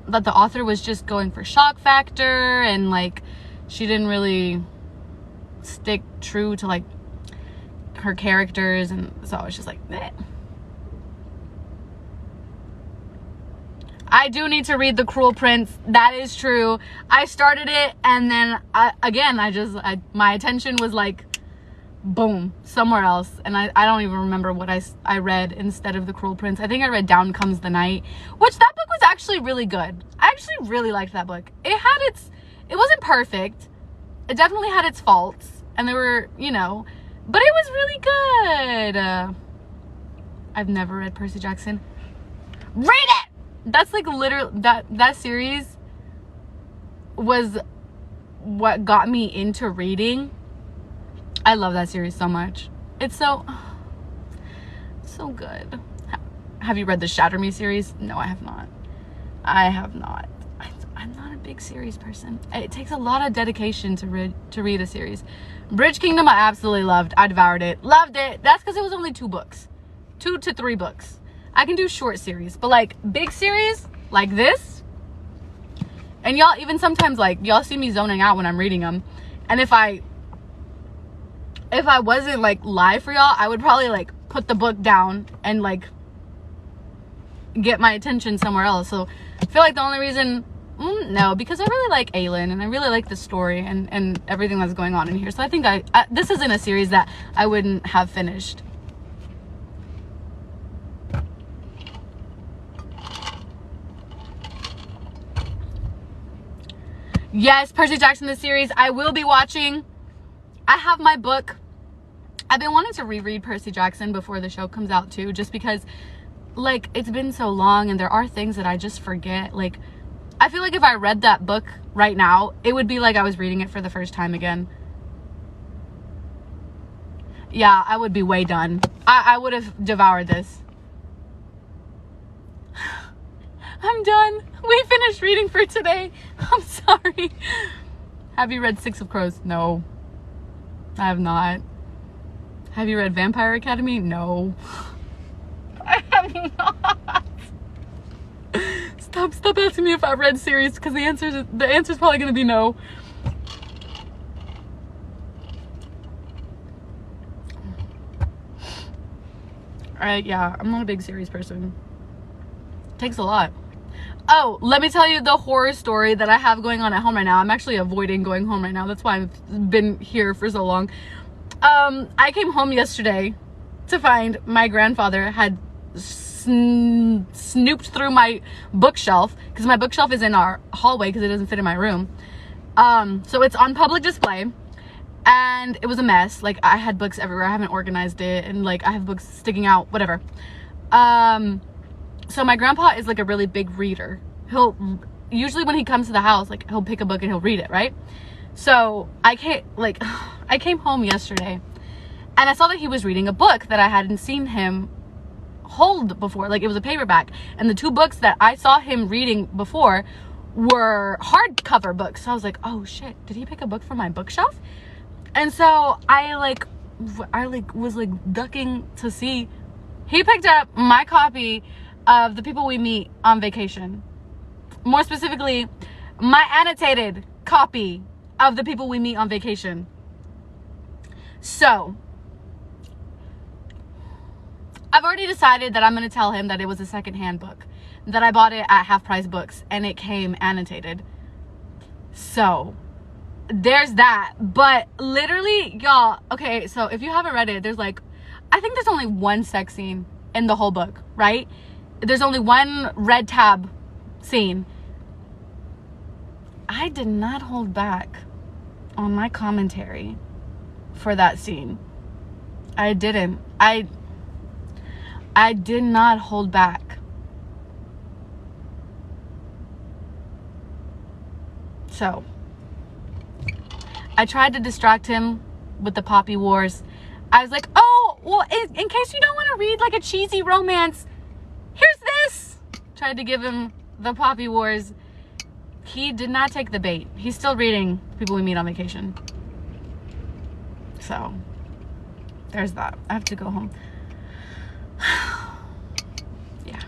that the author was just going for shock factor. And like, she didn't really stick true to like her characters. And so I was just like, eh. I do need to read The Cruel Prince. That is true. I started it and then my attention was like, boom, somewhere else. And I don't even remember what I read instead of The Cruel Prince. I think I read Down Comes the Night, which that book was actually really good. I actually really liked that book. It wasn't perfect. It definitely had its faults. And there were, but it was really good. I've never read Percy Jackson. Read it! That's like literally, that series was what got me into reading. I love that series so much. It's so good. Have you read the Shatter Me series? No, I have not. I'm not a big series person. It takes a lot of dedication to read a series. Bridge Kingdom I absolutely loved. I devoured it. Loved it. That's because it was only 2 books. 2 to 3 books. I can do short series, but like big series like this, and y'all, even sometimes like y'all see me zoning out when I'm reading them, and if I wasn't like live for y'all, I would probably like put the book down and like get my attention somewhere else. So I feel like the only reason, no, because I really like Aelin and I really like the story and everything that's going on in here. So I think this isn't a series that I wouldn't have finished. Yes, Percy Jackson, the series I will be watching. I have my book. I've been wanting to reread Percy Jackson before the show comes out too, just because like it's been so long and there are things that I just forget. Like I feel like if I read that book right now, it would be like I was reading it for the first time again. Yeah, I would be way done. I would have devoured this. I'm done. We finished reading for today. I'm sorry. Have you read Six of Crows? No, I have not. Have you read Vampire Academy? No, I have not. Stop asking me if I read series, because the answer's probably gonna be no. Alright, yeah, I'm not a big series person. Takes a lot. Oh, let me tell you the horror story that I have going on at home right now. I'm actually avoiding going home right now. That's why I've been here for so long. I came home yesterday to find my grandfather had snooped through my bookshelf, because my bookshelf is in our hallway because it doesn't fit in my room. So it's on public display, and it was a mess. Like I had books everywhere. I haven't organized it, and like I have books sticking out, whatever. So my grandpa is like a really big reader. He'll usually, when he comes to the house, like he'll pick a book and he'll read it, right? So I came home yesterday and I saw that he was reading a book that I hadn't seen him hold before. Like it was a paperback, and the 2 books that I saw him reading before were hardcover books. So I was like, oh shit, did he pick a book from my bookshelf? And so I was ducking to see. He picked up my copy of The People We Meet on Vacation. More specifically, my annotated copy of The People We Meet on Vacation. So I've already decided that I'm going to tell him that it was a secondhand book, that I bought it at Half Price Books and it came annotated. So there's that. But literally, y'all, okay, so if you haven't read it, there's like, I think there's only 1 sex scene in the whole book, right? There's only 1 red tab scene. I did not hold back on my commentary for that scene. I didn't. I did not hold back. So I tried to distract him with the Poppy Wars. I was like, oh, well, in case you don't want to read like a cheesy romance, here's this. Tried to give him the Poppy Wars. He did not take the bait. He's still reading People We Meet on Vacation. So there's that. I have to go home. Yeah.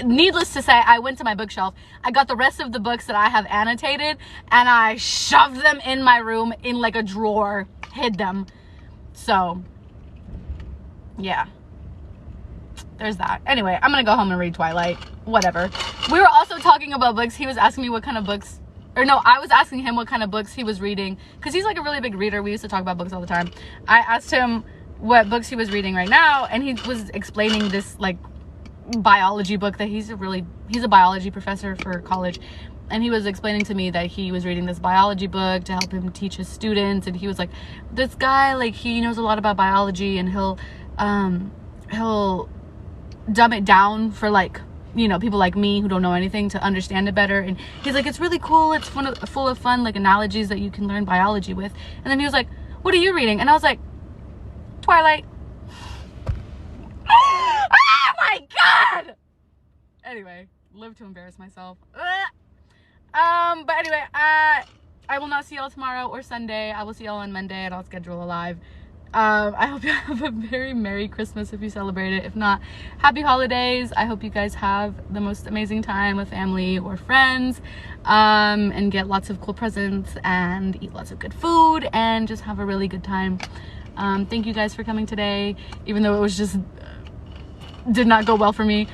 Needless to say, I went to my bookshelf. I got the rest of the books that I have annotated and I shoved them in my room in like a drawer, hid them. So yeah, there's that. Anyway, I'm gonna go home and read Twilight. Whatever. We were also talking about books. He was asking me what kind of books, or no, I was asking him what kind of books he was reading, because he's like a really big reader. We used to talk about books all the time. I asked him what books he was reading right now, and he was explaining this like biology book that he's a biology professor for college, and he was explaining to me that he was reading this biology book to help him teach his students. And he was like, this guy, like, he knows a lot about biology, and he'll dumb it down for, like, you know, people like me who don't know anything to understand it better. And he's like, it's really cool, it's full of fun, like, analogies that you can learn biology with. And then he was like, what are you reading? And I was like, Twilight. Oh my god! Anyway, live to embarrass myself. But anyway, I will not see y'all tomorrow or Sunday. I will see y'all on Monday, and I'll schedule a live. I hope you have a very Merry Christmas if you celebrate it. If not, Happy Holidays. I hope you guys have the most amazing time with family or friends, and get lots of cool presents and eat lots of good food and just have a really good time. Thank you guys for coming today, even though it was just did not go well for me.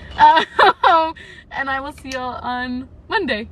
And I will see y'all on Monday.